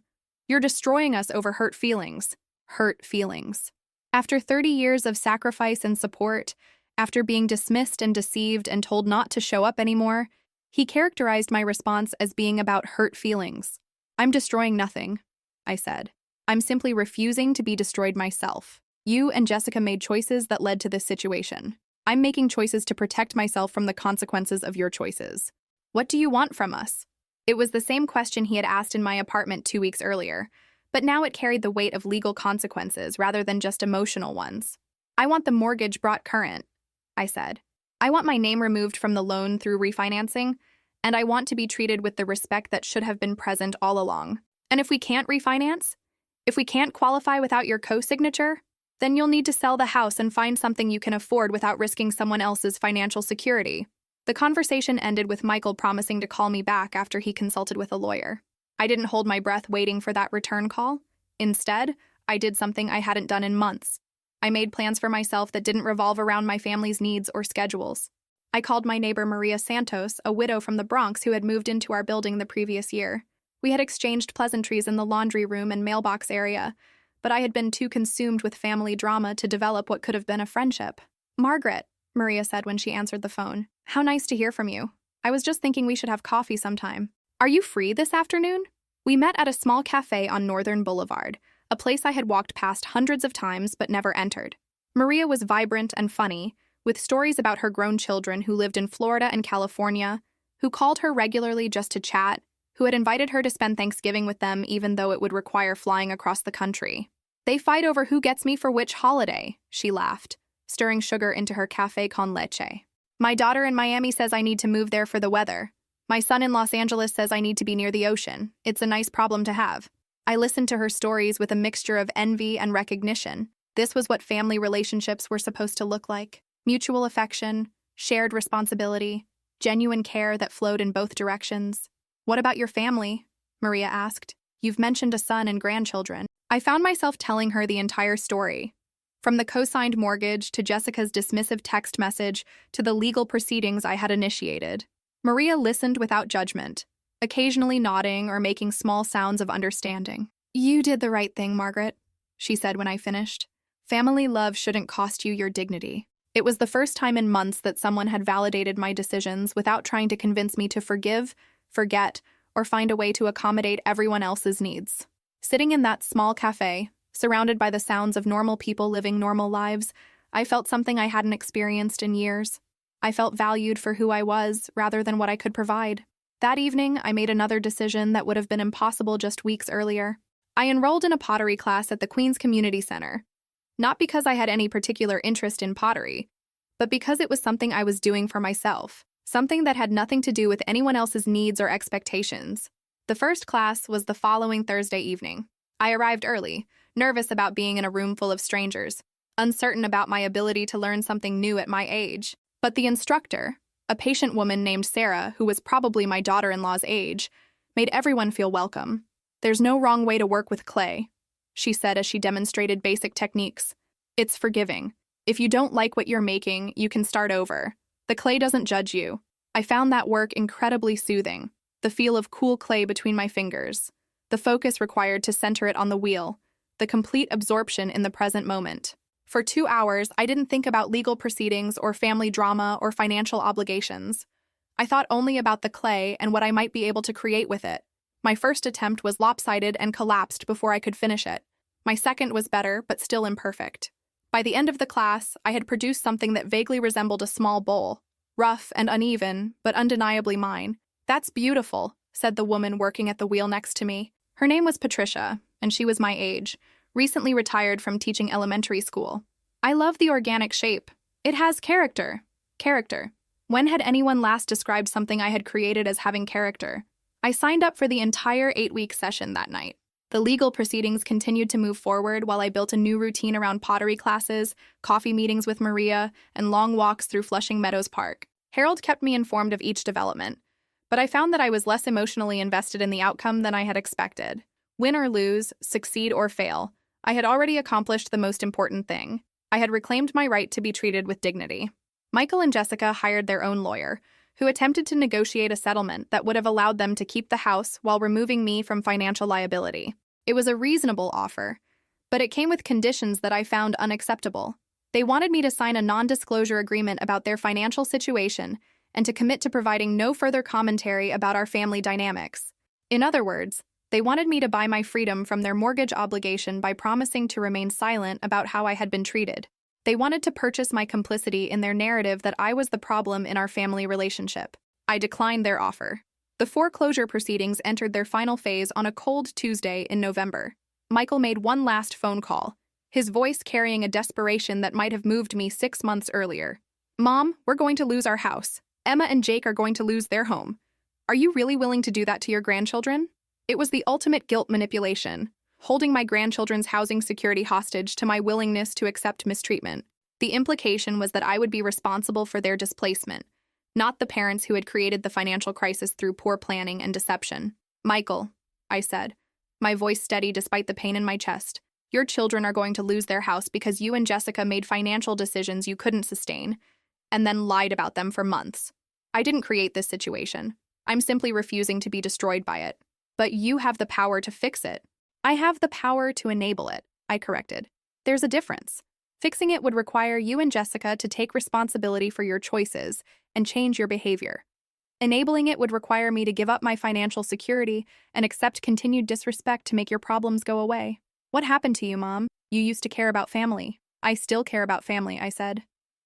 [SPEAKER 1] You're destroying us over hurt feelings." Hurt feelings. After 30 years of sacrifice and support, after being dismissed and deceived and told not to show up anymore, he characterized my response as being about hurt feelings. "I'm destroying nothing," I said. "I'm simply refusing to be destroyed myself. You and Jessica made choices that led to this situation. I'm making choices to protect myself from the consequences of your choices. What do you want from us?" It was the same question he had asked in my apartment 2 weeks earlier, but now it carried the weight of legal consequences rather than just emotional ones. "I want the mortgage brought current," I said. "I want my name removed from the loan through refinancing, and I want to be treated with the respect that should have been present all along. And if we can't refinance, if we can't qualify without your co-signature, then you'll need to sell the house and find something you can afford without risking someone else's financial security. The conversation ended with Michael promising to call me back after he consulted with a lawyer. I didn't hold my breath waiting for that return call. Instead, I did something I hadn't done in months. I made plans for myself that didn't revolve around my family's needs or schedules. I called my neighbor Maria Santos, a widow from the Bronx who had moved into our building the previous year. We had exchanged pleasantries in the laundry room and mailbox area, but I had been too consumed with family drama to develop what could have been a friendship. "Margaret," Maria said when she answered the phone, "how nice to hear from you. I was just thinking we should have coffee sometime. Are you free this afternoon?" We met at a small cafe on Northern Boulevard, a place I had walked past hundreds of times but never entered. Maria was vibrant and funny, with stories about her grown children who lived in Florida and California, who called her regularly just to chat, who had invited her to spend Thanksgiving with them even though it would require flying across the country. "They fight over who gets me for which holiday," she laughed, stirring sugar into her café con leche. "My daughter in Miami says I need to move there for the weather. My son in Los Angeles says I need to be near the ocean. It's a nice problem to have." I listened to her stories with a mixture of envy and recognition. This was what family relationships were supposed to look like. Mutual affection, shared responsibility, genuine care that flowed in both directions. "What about your family?" Maria asked. "You've mentioned a son and grandchildren." I found myself telling her the entire story. From the co-signed mortgage to Jessica's dismissive text message to the legal proceedings I had initiated. Maria listened without judgment, occasionally nodding or making small sounds of understanding. "You did the right thing, Margaret," she said when I finished. "Family love shouldn't cost you your dignity." It was the first time in months that someone had validated my decisions without trying to convince me to forgive, forget, or find a way to accommodate everyone else's needs. Sitting in that small cafe, surrounded by the sounds of normal people living normal lives, I felt something I hadn't experienced in years. I felt valued for who I was rather than what I could provide. That evening, I made another decision that would have been impossible just weeks earlier. I enrolled in a pottery class at the Queens Community Center. Not because I had any particular interest in pottery, but because it was something I was doing for myself, something that had nothing to do with anyone else's needs or expectations. The first class was the following Thursday evening. I arrived early, nervous about being in a room full of strangers, uncertain about my ability to learn something new at my age. But the instructor, a patient woman named Sarah, who was probably my daughter-in-law's age, made everyone feel welcome. "There's no wrong way to work with clay," she said as she demonstrated basic techniques. "It's forgiving. If you don't like what you're making, you can start over. The clay doesn't judge you." I found that work incredibly soothing. The feel of cool clay between my fingers, the focus required to center it on the wheel, the complete absorption in the present moment. For 2 hours, I didn't think about legal proceedings or family drama or financial obligations. I thought only about the clay and what I might be able to create with it. My first attempt was lopsided and collapsed before I could finish it. My second was better, but still imperfect. By the end of the class, I had produced something that vaguely resembled a small bowl, rough and uneven, but undeniably mine. "That's beautiful," said the woman working at the wheel next to me. Her name was Patricia, and she was my age, recently retired from teaching elementary school. "I love the organic shape. It has character." Character. When had anyone last described something I had created as having character? I signed up for the entire 8-week session that night. The legal proceedings continued to move forward while I built a new routine around pottery classes, coffee meetings with Maria, and long walks through Flushing Meadows Park. Harold kept me informed of each development, but I found that I was less emotionally invested in the outcome than I had expected. Win or lose, succeed or fail, I had already accomplished the most important thing. I had reclaimed my right to be treated with dignity. Michael and Jessica hired their own lawyer, who attempted to negotiate a settlement that would have allowed them to keep the house while removing me from financial liability. It was a reasonable offer, but it came with conditions that I found unacceptable. They wanted me to sign a non-disclosure agreement about their financial situation and to commit to providing no further commentary about our family dynamics. In other words, they wanted me to buy my freedom from their mortgage obligation by promising to remain silent about how I had been treated. They wanted to purchase my complicity in their narrative that I was the problem in our family relationship. I declined their offer. The foreclosure proceedings entered their final phase on a cold Tuesday in November. Michael made one last phone call, his voice carrying a desperation that might have moved me 6 months earlier. "Mom, we're going to lose our house. Emma and Jake are going to lose their home. Are you really willing to do that to your grandchildren? It was the ultimate guilt manipulation, holding my grandchildren's housing security hostage to my willingness to accept mistreatment. The implication was that I would be responsible for their displacement, not the parents who had created the financial crisis through poor planning and deception. Michael, I said, my voice steady despite the pain in my chest, your children are going to lose their house because you and Jessica made financial decisions you couldn't sustain, and then lied about them for months. I didn't create this situation. I'm simply refusing to be destroyed by it. But you have the power to fix it. I have the power to enable it, I corrected. There's a difference. Fixing it would require you and Jessica to take responsibility for your choices and change your behavior. Enabling it would require me to give up my financial security and accept continued disrespect to make your problems go away. What happened to you, Mom? You used to care about family. I still care about family, I said.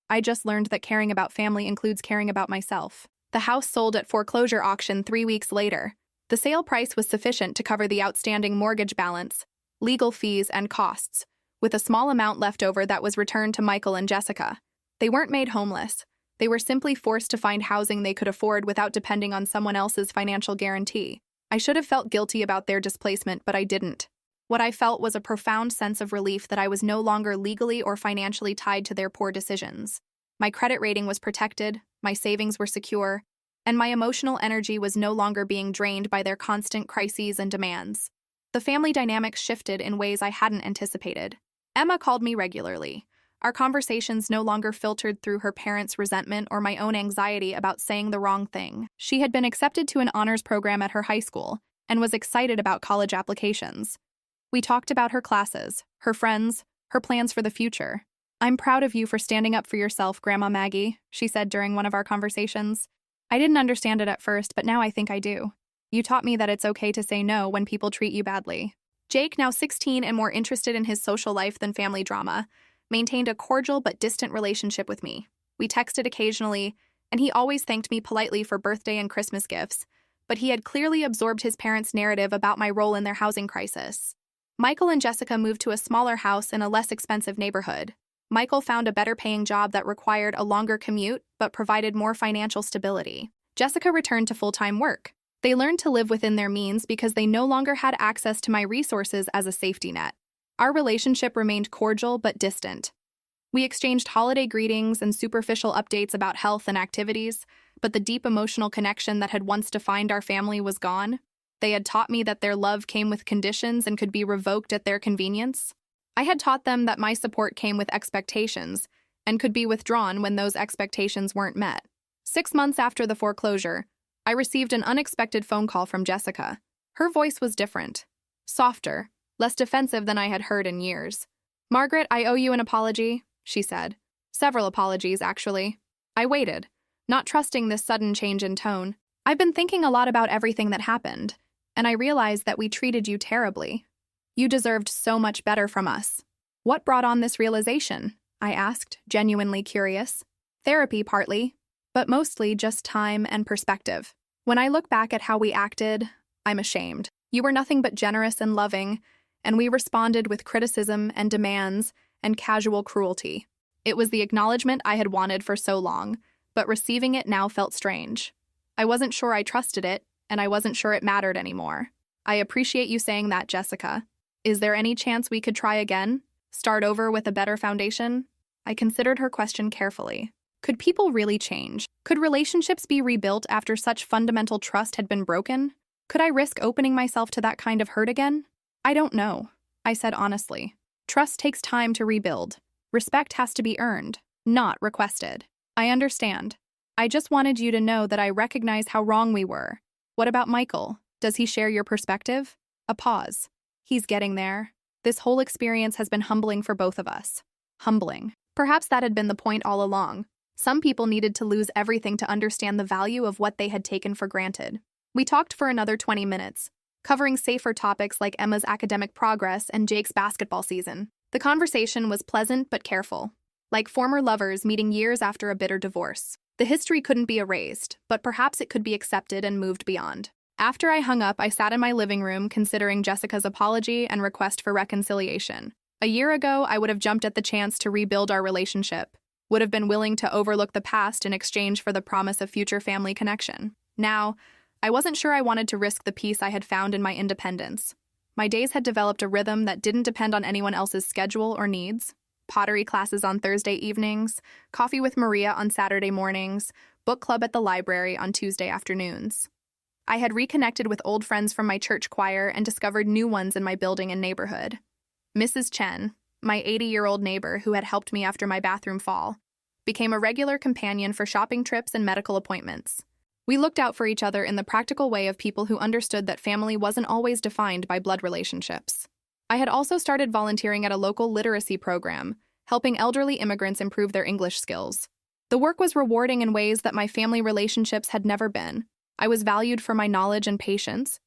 [SPEAKER 1] I just learned that caring about family includes caring about myself. The house sold at foreclosure auction 3 weeks later. The sale price was sufficient to cover the outstanding mortgage balance, legal fees, and costs, with a small amount left over that was returned to Michael and Jessica. They weren't made homeless. They were simply forced to find housing they could afford without depending on someone else's financial guarantee. I should have felt guilty about their displacement, but I didn't. What I felt was a profound sense of relief that I was no longer legally or financially tied to their poor decisions. My credit rating was protected, my savings were secure, and my emotional energy was no longer being drained by their constant crises and demands. The family dynamics shifted in ways I hadn't anticipated. Emma called me regularly. Our conversations no longer filtered through her parents' resentment or my own anxiety about saying the wrong thing. She had been accepted to an honors program at her high school and was excited about college applications. We talked about her classes, her friends, her plans for the future. I'm proud of you for standing up for yourself, Grandma Maggie, she said during one of our conversations. I didn't understand it at first, but now I think I do. You taught me that it's okay to say no when people treat you badly. Jake, now 16 and more interested in his social life than family drama, maintained a cordial but distant relationship with me. We texted occasionally, and he always thanked me politely for birthday and Christmas gifts, but he had clearly absorbed his parents' narrative about my role in their housing crisis. Michael and Jessica moved to a smaller house in a less expensive neighborhood. Michael found a better-paying job that required a longer commute but provided more financial stability. Jessica returned to full-time work. They learned to live within their means because they no longer had access to my resources as a safety net. Our relationship remained cordial but distant. We exchanged holiday greetings and superficial updates about health and activities, but the deep emotional connection that had once defined our family was gone. They had taught me that their love came with conditions and could be revoked at their convenience. I had taught them that my support came with expectations and could be withdrawn when those expectations weren't met. 6 months after the foreclosure, I received an unexpected phone call from Jessica. Her voice was different, softer, less defensive than I had heard in years. Margaret, I owe you an apology, she said. Several apologies, actually. I waited, not trusting this sudden change in tone. I've been thinking a lot about everything that happened, and I realized that we treated you terribly. You deserved so much better from us. What brought on this realization? I asked, genuinely curious. Therapy, partly, but mostly just time and perspective. When I look back at how we acted, I'm ashamed. You were nothing but generous and loving, and we responded with criticism and demands and casual cruelty. It was the acknowledgement I had wanted for so long, but receiving it now felt strange. I wasn't sure I trusted it, and I wasn't sure it mattered anymore. I appreciate you saying that, Jessica. Is there any chance we could try again? Start over with a better foundation? I considered her question carefully. Could people really change? Could relationships be rebuilt after such fundamental trust had been broken? Could I risk opening myself to that kind of hurt again? I don't know, I said honestly. Trust takes time to rebuild. Respect has to be earned, not requested. I understand. I just wanted you to know that I recognize how wrong we were. What about Michael? Does he share your perspective? A pause. He's getting there. This whole experience has been humbling for both of us. Humbling. Perhaps that had been the point all along. Some people needed to lose everything to understand the value of what they had taken for granted. We talked for another 20 minutes, covering safer topics like Emma's academic progress and Jake's basketball season. The conversation was pleasant but careful, like former lovers meeting years after a bitter divorce. The history couldn't be erased, but perhaps it could be accepted and moved beyond. After I hung up, I sat in my living room considering Jessica's apology and request for reconciliation. A year ago, I would have jumped at the chance to rebuild our relationship, would have been willing to overlook the past in exchange for the promise of future family connection. Now, I wasn't sure I wanted to risk the peace I had found in my independence. My days had developed a rhythm that didn't depend on anyone else's schedule or needs. Pottery classes on Thursday evenings, coffee with Maria on Saturday mornings, book club at the library on Tuesday afternoons. I had reconnected with old friends from my church choir and discovered new ones in my building and neighborhood. Mrs. Chen, my 80-year-old neighbor who had helped me after my bathroom fall, became a regular companion for shopping trips and medical appointments. We looked out for each other in the practical way of people who understood that family wasn't always defined by blood relationships. I had also started volunteering at a local literacy program, helping elderly immigrants improve their English skills. The work was rewarding in ways that my family relationships had never been. I was valued for my knowledge and patience,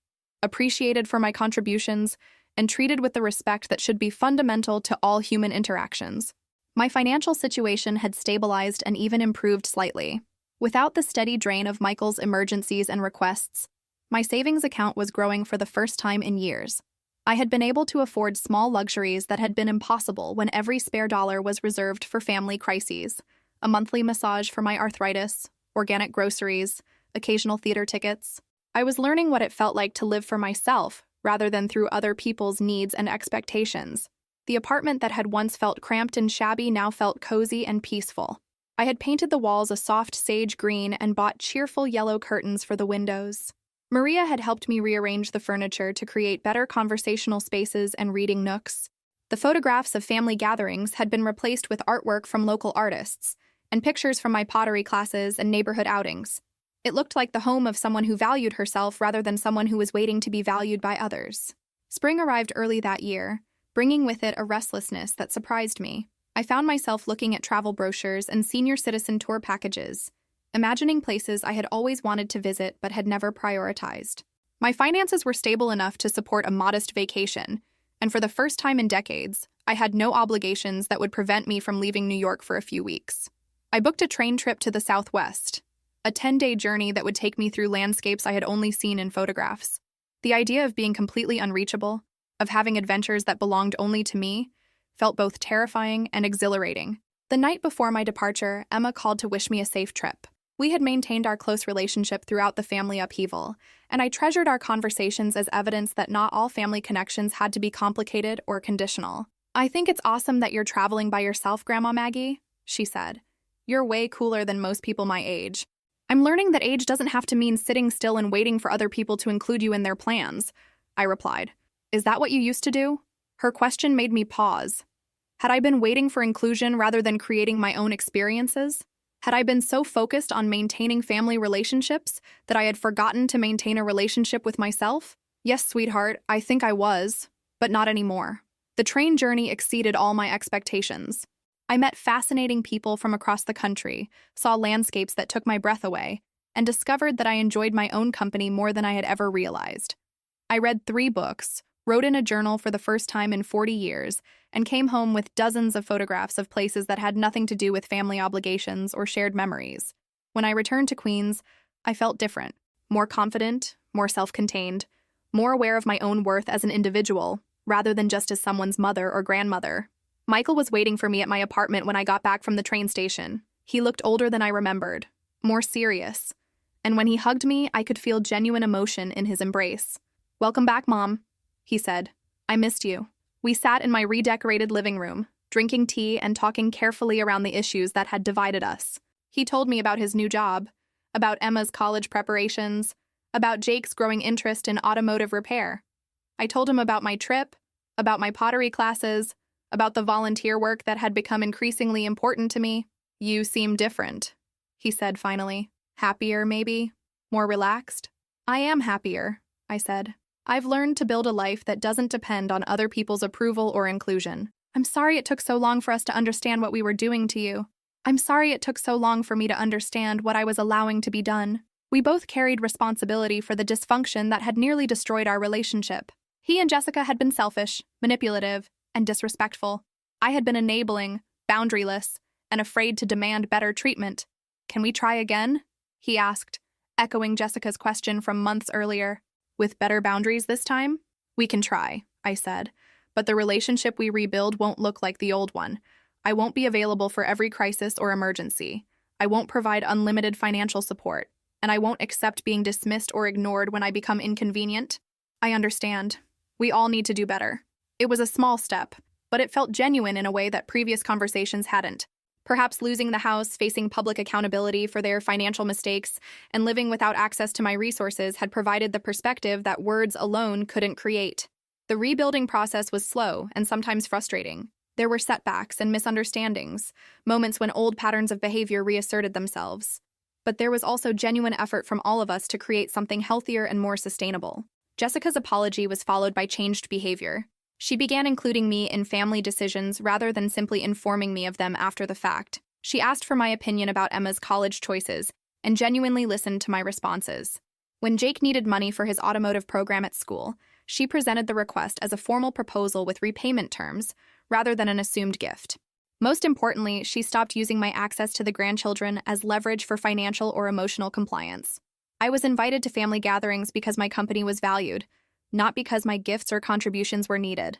[SPEAKER 1] appreciated for my contributions, and treated with the respect that should be fundamental to all human interactions. My financial situation had stabilized and even improved slightly. Without the steady drain of Michael's emergencies and requests, my savings account was growing for the first time in years. I had been able to afford small luxuries that had been impossible when every spare dollar was reserved for family crises: a monthly massage for my arthritis, organic groceries, occasional theater tickets. I was learning what it felt like to live for myself rather than through other people's needs and expectations. The apartment that had once felt cramped and shabby now felt cozy and peaceful. I had painted the walls a soft sage green and bought cheerful yellow curtains for the windows. Maria had helped me rearrange the furniture to create better conversational spaces and reading nooks. The photographs of family gatherings had been replaced with artwork from local artists and pictures from my pottery classes and neighborhood outings. It looked like the home of someone who valued herself rather than someone who was waiting to be valued by others. Spring arrived early that year, bringing with it a restlessness that surprised me. I found myself looking at travel brochures and senior citizen tour packages, imagining places I had always wanted to visit but had never prioritized. My finances were stable enough to support a modest vacation, and for the first time in decades, I had no obligations that would prevent me from leaving New York for a few weeks. I booked a train trip to the Southwest, a 10-day journey that would take me through landscapes I had only seen in photographs. The idea of being completely unreachable, of having adventures that belonged only to me, felt both terrifying and exhilarating. The night before my departure, Emma called to wish me a safe trip. We had maintained our close relationship throughout the family upheaval, and I treasured our conversations as evidence that not all family connections had to be complicated or conditional. "I think it's awesome that you're traveling by yourself, Grandma Maggie," she said. "You're way cooler than most people my age." "I'm learning that age doesn't have to mean sitting still and waiting for other people to include you in their plans," I replied. "Is that what you used to do?" Her question made me pause. Had I been waiting for inclusion rather than creating my own experiences? Had I been so focused on maintaining family relationships that I had forgotten to maintain a relationship with myself? "Yes, sweetheart, I think I was, but not anymore." The train journey exceeded all my expectations. I met fascinating people from across the country, saw landscapes that took my breath away, and discovered that I enjoyed my own company more than I had ever realized. I read 3 books, wrote in a journal for the first time in 40 years, and came home with dozens of photographs of places that had nothing to do with family obligations or shared memories. When I returned to Queens, I felt different, more confident, more self-contained, more aware of my own worth as an individual, rather than just as someone's mother or grandmother. Michael was waiting for me at my apartment when I got back from the train station. He looked older than I remembered, more serious, and when he hugged me, I could feel genuine emotion in his embrace. "Welcome back, Mom," he said. "I missed you." We sat in my redecorated living room, drinking tea and talking carefully around the issues that had divided us. He told me about his new job, about Emma's college preparations, about Jake's growing interest in automotive repair. I told him about my trip, about my pottery classes, about the volunteer work that had become increasingly important to me. "You seem different," he said finally. "Happier, maybe? More relaxed?" "I am happier," I said. "I've learned to build a life that doesn't depend on other people's approval or inclusion. I'm sorry it took so long for us to understand what we were doing to you. I'm sorry it took so long for me to understand what I was allowing to be done." We both carried responsibility for the dysfunction that had nearly destroyed our relationship. He and Jessica had been selfish, manipulative, and disrespectful. I had been enabling, boundaryless, and afraid to demand better treatment. "Can we try again?" he asked, echoing Jessica's question from months earlier. "With better boundaries this time?" "We can try," I said, "but the relationship we rebuild won't look like the old one. I won't be available for every crisis or emergency. I won't provide unlimited financial support. and I won't accept being dismissed or ignored when I become inconvenient. I understand. We all need to do better. It was a small step, but it felt genuine in a way that previous conversations hadn't. Perhaps losing the house, facing public accountability for their financial mistakes, and living without access to my resources had provided the perspective that words alone couldn't create. The rebuilding process was slow and sometimes frustrating. There were setbacks and misunderstandings, moments when old patterns of behavior reasserted themselves. But there was also genuine effort from all of us to create something healthier and more sustainable. Jessica's apology was followed by changed behavior. She began including me in family decisions rather than simply informing me of them after the fact. She asked for my opinion about Emma's college choices and genuinely listened to my responses. When Jake needed money for his automotive program at school, she presented the request as a formal proposal with repayment terms rather than an assumed gift. Most importantly, she stopped using my access to the grandchildren as leverage for financial or emotional compliance. I was invited to family gatherings because my company was valued, not because my gifts or contributions were needed.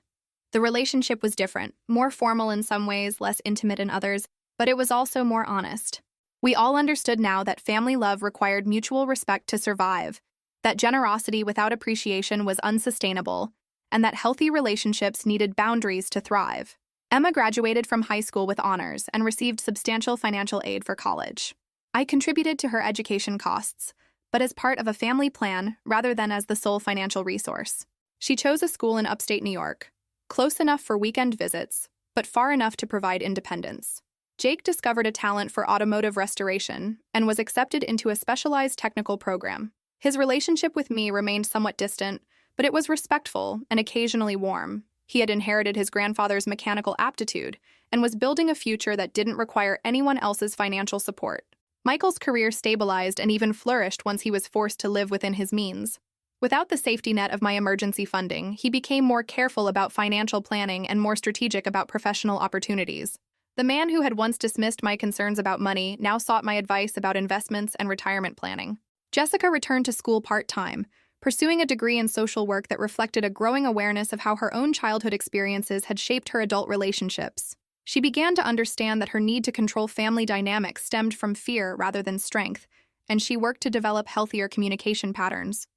[SPEAKER 1] The relationship was different, more formal in some ways, less intimate in others, but it was also more honest. We all understood now that family love required mutual respect to survive, that generosity without appreciation was unsustainable, and that healthy relationships needed boundaries to thrive. Emma graduated from high school with honors and received substantial financial aid for college. I contributed to her education costs, but as part of a family plan rather than as the sole financial resource. She chose a school in upstate New York, close enough for weekend visits, but far enough to provide independence. Jake discovered a talent for automotive restoration and was accepted into a specialized technical program. His relationship with me remained somewhat distant, but it was respectful and occasionally warm. He had inherited his grandfather's mechanical aptitude and was building a future that didn't require anyone else's financial support. Michael's career stabilized and even flourished once he was forced to live within his means. Without the safety net of my emergency funding, he became more careful about financial planning and more strategic about professional opportunities. The man who had once dismissed my concerns about money now sought my advice about investments and retirement planning. Jessica returned to school part-time, pursuing a degree in social work that reflected a growing awareness of how her own childhood experiences had shaped her adult relationships. She began to understand that her need to control family dynamics stemmed from fear rather than strength, and she worked to develop healthier communication patterns.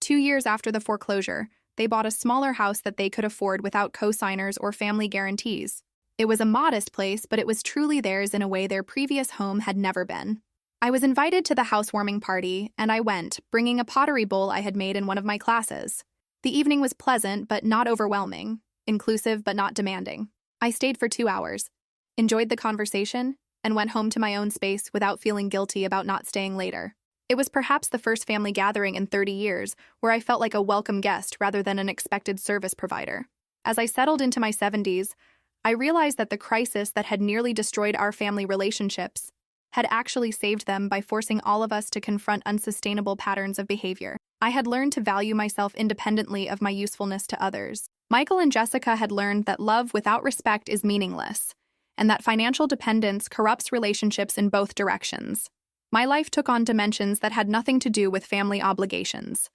[SPEAKER 1] 2 years after the foreclosure, they bought a smaller house that they could afford without co-signers or family guarantees. It was a modest place, but it was truly theirs in a way their previous home had never been. I was invited to the housewarming party, and I went, bringing a pottery bowl I had made in one of my classes. The evening was pleasant but not overwhelming, inclusive but not demanding. I stayed for 2 hours, enjoyed the conversation, and went home to my own space without feeling guilty about not staying later. It was perhaps the first family gathering in 30 years where I felt like a welcome guest rather than an expected service provider. As I settled into my 70s, I realized that the crisis that had nearly destroyed our family relationships had actually saved them by forcing all of us to confront unsustainable patterns of behavior. I had learned to value myself independently of my usefulness to others. Michael and Jessica had learned that love without respect is meaningless, and that financial dependence corrupts relationships in both directions. My life took on dimensions that had nothing to do with family obligations.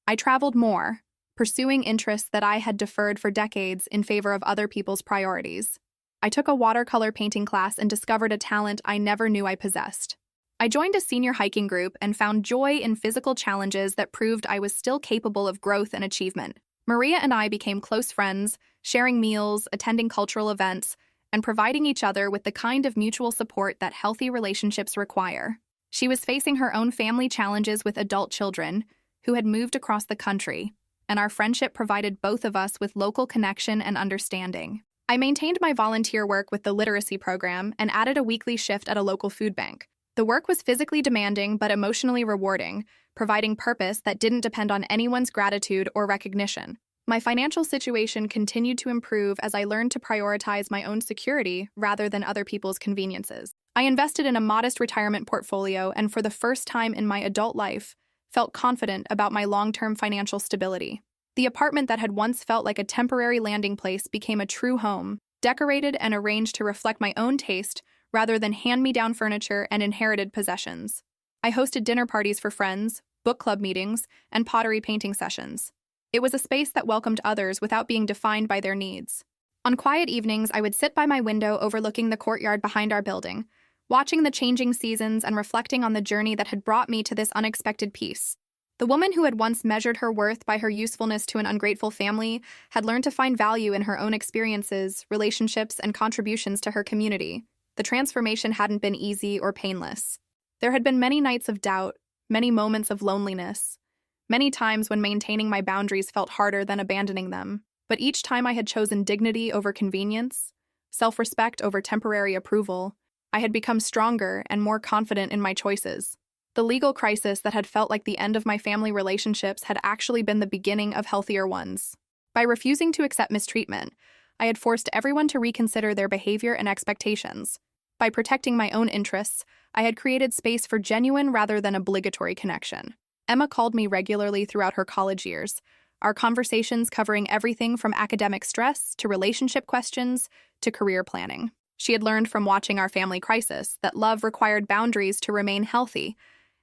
[SPEAKER 1] I traveled more, pursuing interests that I had deferred for decades in favor of other people's priorities. I took a watercolor painting class and discovered a talent I never knew I possessed. I joined a senior hiking group and found joy in physical challenges that proved I was still capable of growth and achievement. Maria and I became close friends, sharing meals, attending cultural events, and providing each other with the kind of mutual support that healthy relationships require. She was facing her own family challenges with adult children, who had moved across the country, and our friendship provided both of us with local connection and understanding. I maintained my volunteer work with the literacy program and added a weekly shift at a local food bank. The work was physically demanding but emotionally rewarding, providing purpose that didn't depend on anyone's gratitude or recognition. My financial situation continued to improve as I learned to prioritize my own security rather than other people's conveniences. I invested in a modest retirement portfolio and for the first time in my adult life, felt confident about my long-term financial stability. The apartment that had once felt like a temporary landing place became a true home, decorated and arranged to reflect my own taste rather than hand-me-down furniture and inherited possessions. I hosted dinner parties for friends, book club meetings, and pottery painting sessions. It was a space that welcomed others without being defined by their needs. On quiet evenings, I would sit by my window overlooking the courtyard behind our building, watching the changing seasons and reflecting on the journey that had brought me to this unexpected peace. The woman who had once measured her worth by her usefulness to an ungrateful family had learned to find value in her own experiences, relationships, and contributions to her community. The transformation hadn't been easy or painless. There had been many nights of doubt, many moments of loneliness, many times when maintaining my boundaries felt harder than abandoning them. But each time I had chosen dignity over convenience, self-respect over temporary approval, I had become stronger and more confident in my choices. The legal crisis that had felt like the end of my family relationships had actually been the beginning of healthier ones. By refusing to accept mistreatment, I had forced everyone to reconsider their behavior and expectations. By protecting my own interests, I had created space for genuine rather than obligatory connection. Emma called me regularly throughout her college years, our conversations covering everything from academic stress to relationship questions to career planning. She had learned from watching our family crisis that love required boundaries to remain healthy,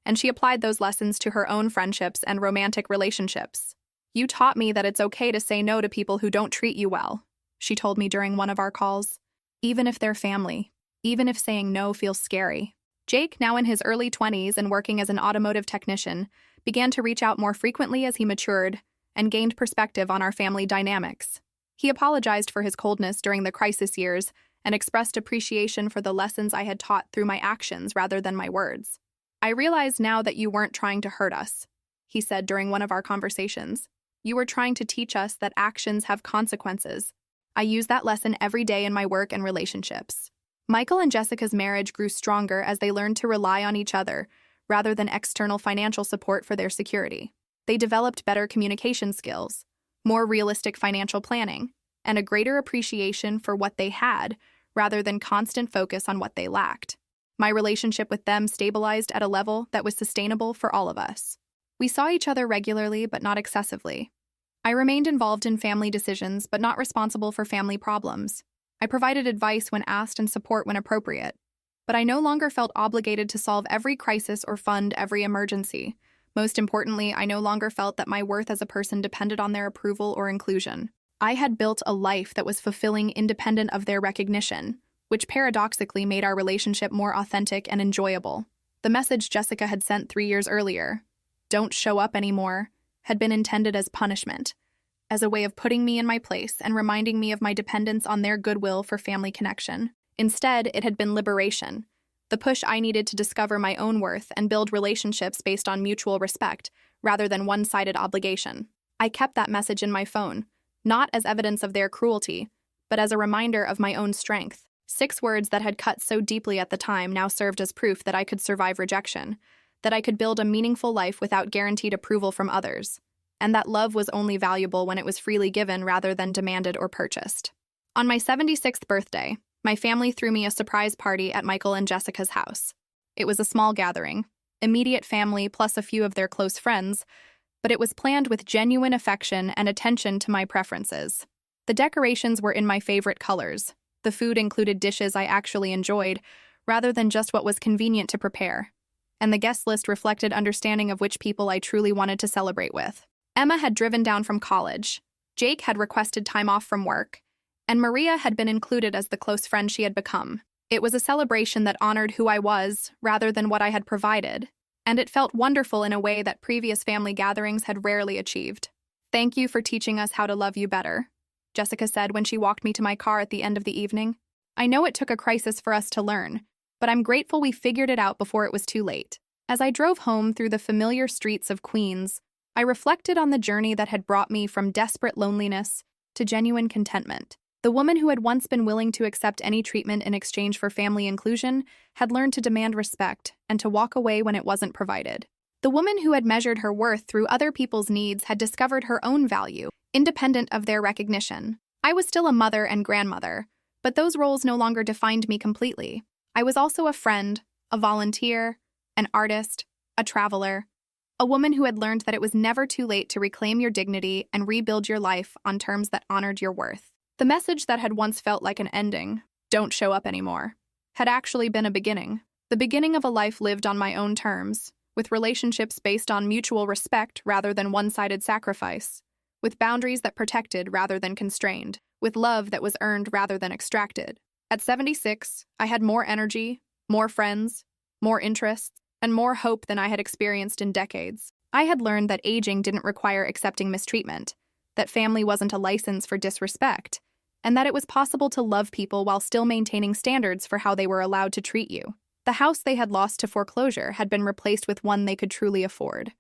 [SPEAKER 1] and she applied those lessons to her own friendships and romantic relationships. "You taught me that it's okay to say no to people who don't treat you well," she told me during one of our calls. "Even if they're family, even if saying no feels scary." Jake, now in his early 20s and working as an automotive technician, began to reach out more frequently as he matured and gained perspective on our family dynamics. He apologized for his coldness during the crisis years and expressed appreciation for the lessons I had taught through my actions rather than my words. "I realize now that you weren't trying to hurt us," he said during one of our conversations. "You were trying to teach us that actions have consequences. I use that lesson every day in my work and relationships." Michael and Jessica's marriage grew stronger as they learned to rely on each other rather than external financial support for their security. They developed better communication skills, more realistic financial planning, and a greater appreciation for what they had rather than constant focus on what they lacked. My relationship with them stabilized at a level that was sustainable for all of us. We saw each other regularly but not excessively. I remained involved in family decisions but not responsible for family problems. I provided advice when asked and support when appropriate, but I no longer felt obligated to solve every crisis or fund every emergency. Most importantly, I no longer felt that my worth as a person depended on their approval or inclusion. I had built a life that was fulfilling independent of their recognition, which paradoxically made our relationship more authentic and enjoyable. The message Jessica had sent 3 years earlier, "Don't show up anymore," had been intended as punishment, as a way of putting me in my place and reminding me of my dependence on their goodwill for family connection. Instead, it had been liberation, the push I needed to discover my own worth and build relationships based on mutual respect, rather than one-sided obligation. I kept that message in my phone, not as evidence of their cruelty, but as a reminder of my own strength. 6 words that had cut so deeply at the time now served as proof that I could survive rejection, that I could build a meaningful life without guaranteed approval from others, and that love was only valuable when it was freely given rather than demanded or purchased. On my 76th birthday, my family threw me a surprise party at Michael and Jessica's house. It was a small gathering, immediate family plus a few of their close friends, but it was planned with genuine affection and attention to my preferences. The decorations were in my favorite colors. The food included dishes I actually enjoyed, rather than just what was convenient to prepare. And the guest list reflected understanding of which people I truly wanted to celebrate with. Emma had driven down from college, Jake had requested time off from work, and Maria had been included as the close friend she had become. It was a celebration that honored who I was, rather than what I had provided, and it felt wonderful in a way that previous family gatherings had rarely achieved. "Thank you for teaching us how to love you better," Jessica said when she walked me to my car at the end of the evening. "I know it took a crisis for us to learn, but I'm grateful we figured it out before it was too late." As I drove home through the familiar streets of Queens, I reflected on the journey that had brought me from desperate loneliness to genuine contentment. The woman who had once been willing to accept any treatment in exchange for family inclusion had learned to demand respect and to walk away when it wasn't provided. The woman who had measured her worth through other people's needs had discovered her own value, independent of their recognition. I was still a mother and grandmother, but those roles no longer defined me completely. I was also a friend, a volunteer, an artist, a traveler, a woman who had learned that it was never too late to reclaim your dignity and rebuild your life on terms that honored your worth. The message that had once felt like an ending, "Don't show up anymore," had actually been a beginning. The beginning of a life lived on my own terms, with relationships based on mutual respect rather than one-sided sacrifice, with boundaries that protected rather than constrained, with love that was earned rather than extracted. At 76, I had more energy, more friends, more interests, and more hope than I had experienced in decades. I had learned that aging didn't require accepting mistreatment, that family wasn't a license for disrespect, and that it was possible to love people while still maintaining standards for how they were allowed to treat you. The house they had lost to foreclosure had been replaced with one they could truly afford.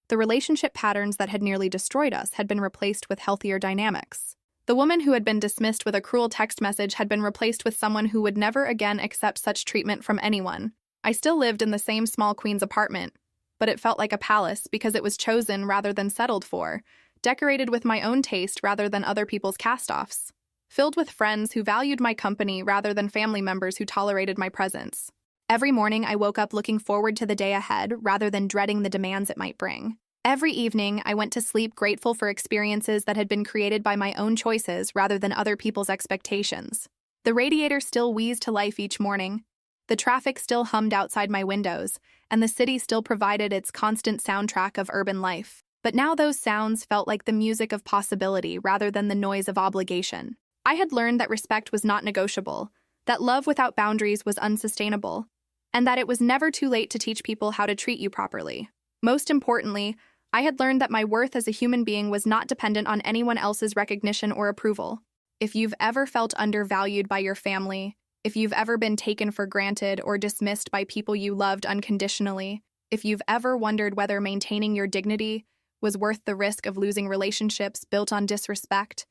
[SPEAKER 1] The relationship patterns that had nearly destroyed us had been replaced with healthier dynamics. The woman who had been dismissed with a cruel text message had been replaced with someone who would never again accept such treatment from anyone. I still lived in the same small Queens apartment, but it felt like a palace because it was chosen rather than settled for, decorated with my own taste rather than other people's cast-offs, filled with friends who valued my company rather than family members who tolerated my presence. Every morning, I woke up looking forward to the day ahead rather than dreading the demands it might bring. Every evening, I went to sleep grateful for experiences that had been created by my own choices rather than other people's expectations. The radiator still wheezed to life each morning. The traffic still hummed outside my windows, and the city still provided its constant soundtrack of urban life. But now those sounds felt like the music of possibility rather than the noise of obligation. I had learned that respect was not negotiable, that love without boundaries was unsustainable, and that it was never too late to teach people how to treat you properly. Most importantly, I had learned that my worth as a human being was not dependent on anyone else's recognition or approval. If you've ever felt undervalued by your family, if you've ever been taken for granted or dismissed by people you loved unconditionally, if you've ever wondered whether maintaining your dignity was worth the risk of losing relationships built on disrespect,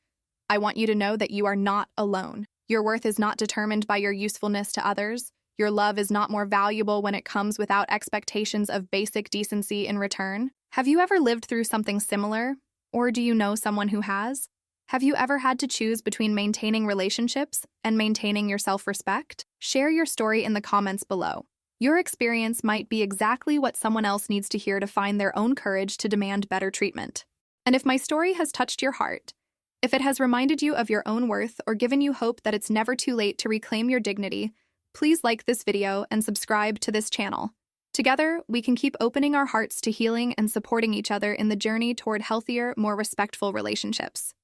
[SPEAKER 1] I want you to know that you are not alone. Your worth is not determined by your usefulness to others. Your love is not more valuable when it comes without expectations of basic decency in return. Have you ever lived through something similar? Or do you know someone who has? Have you ever had to choose between maintaining relationships and maintaining your self-respect? Share your story in the comments below. Your experience might be exactly what someone else needs to hear to find their own courage to demand better treatment. And if my story has touched your heart, if it has reminded you of your own worth or given you hope that it's never too late to reclaim your dignity, please like this video and subscribe to this channel. Together, we can keep opening our hearts to healing and supporting each other in the journey toward healthier, more respectful relationships.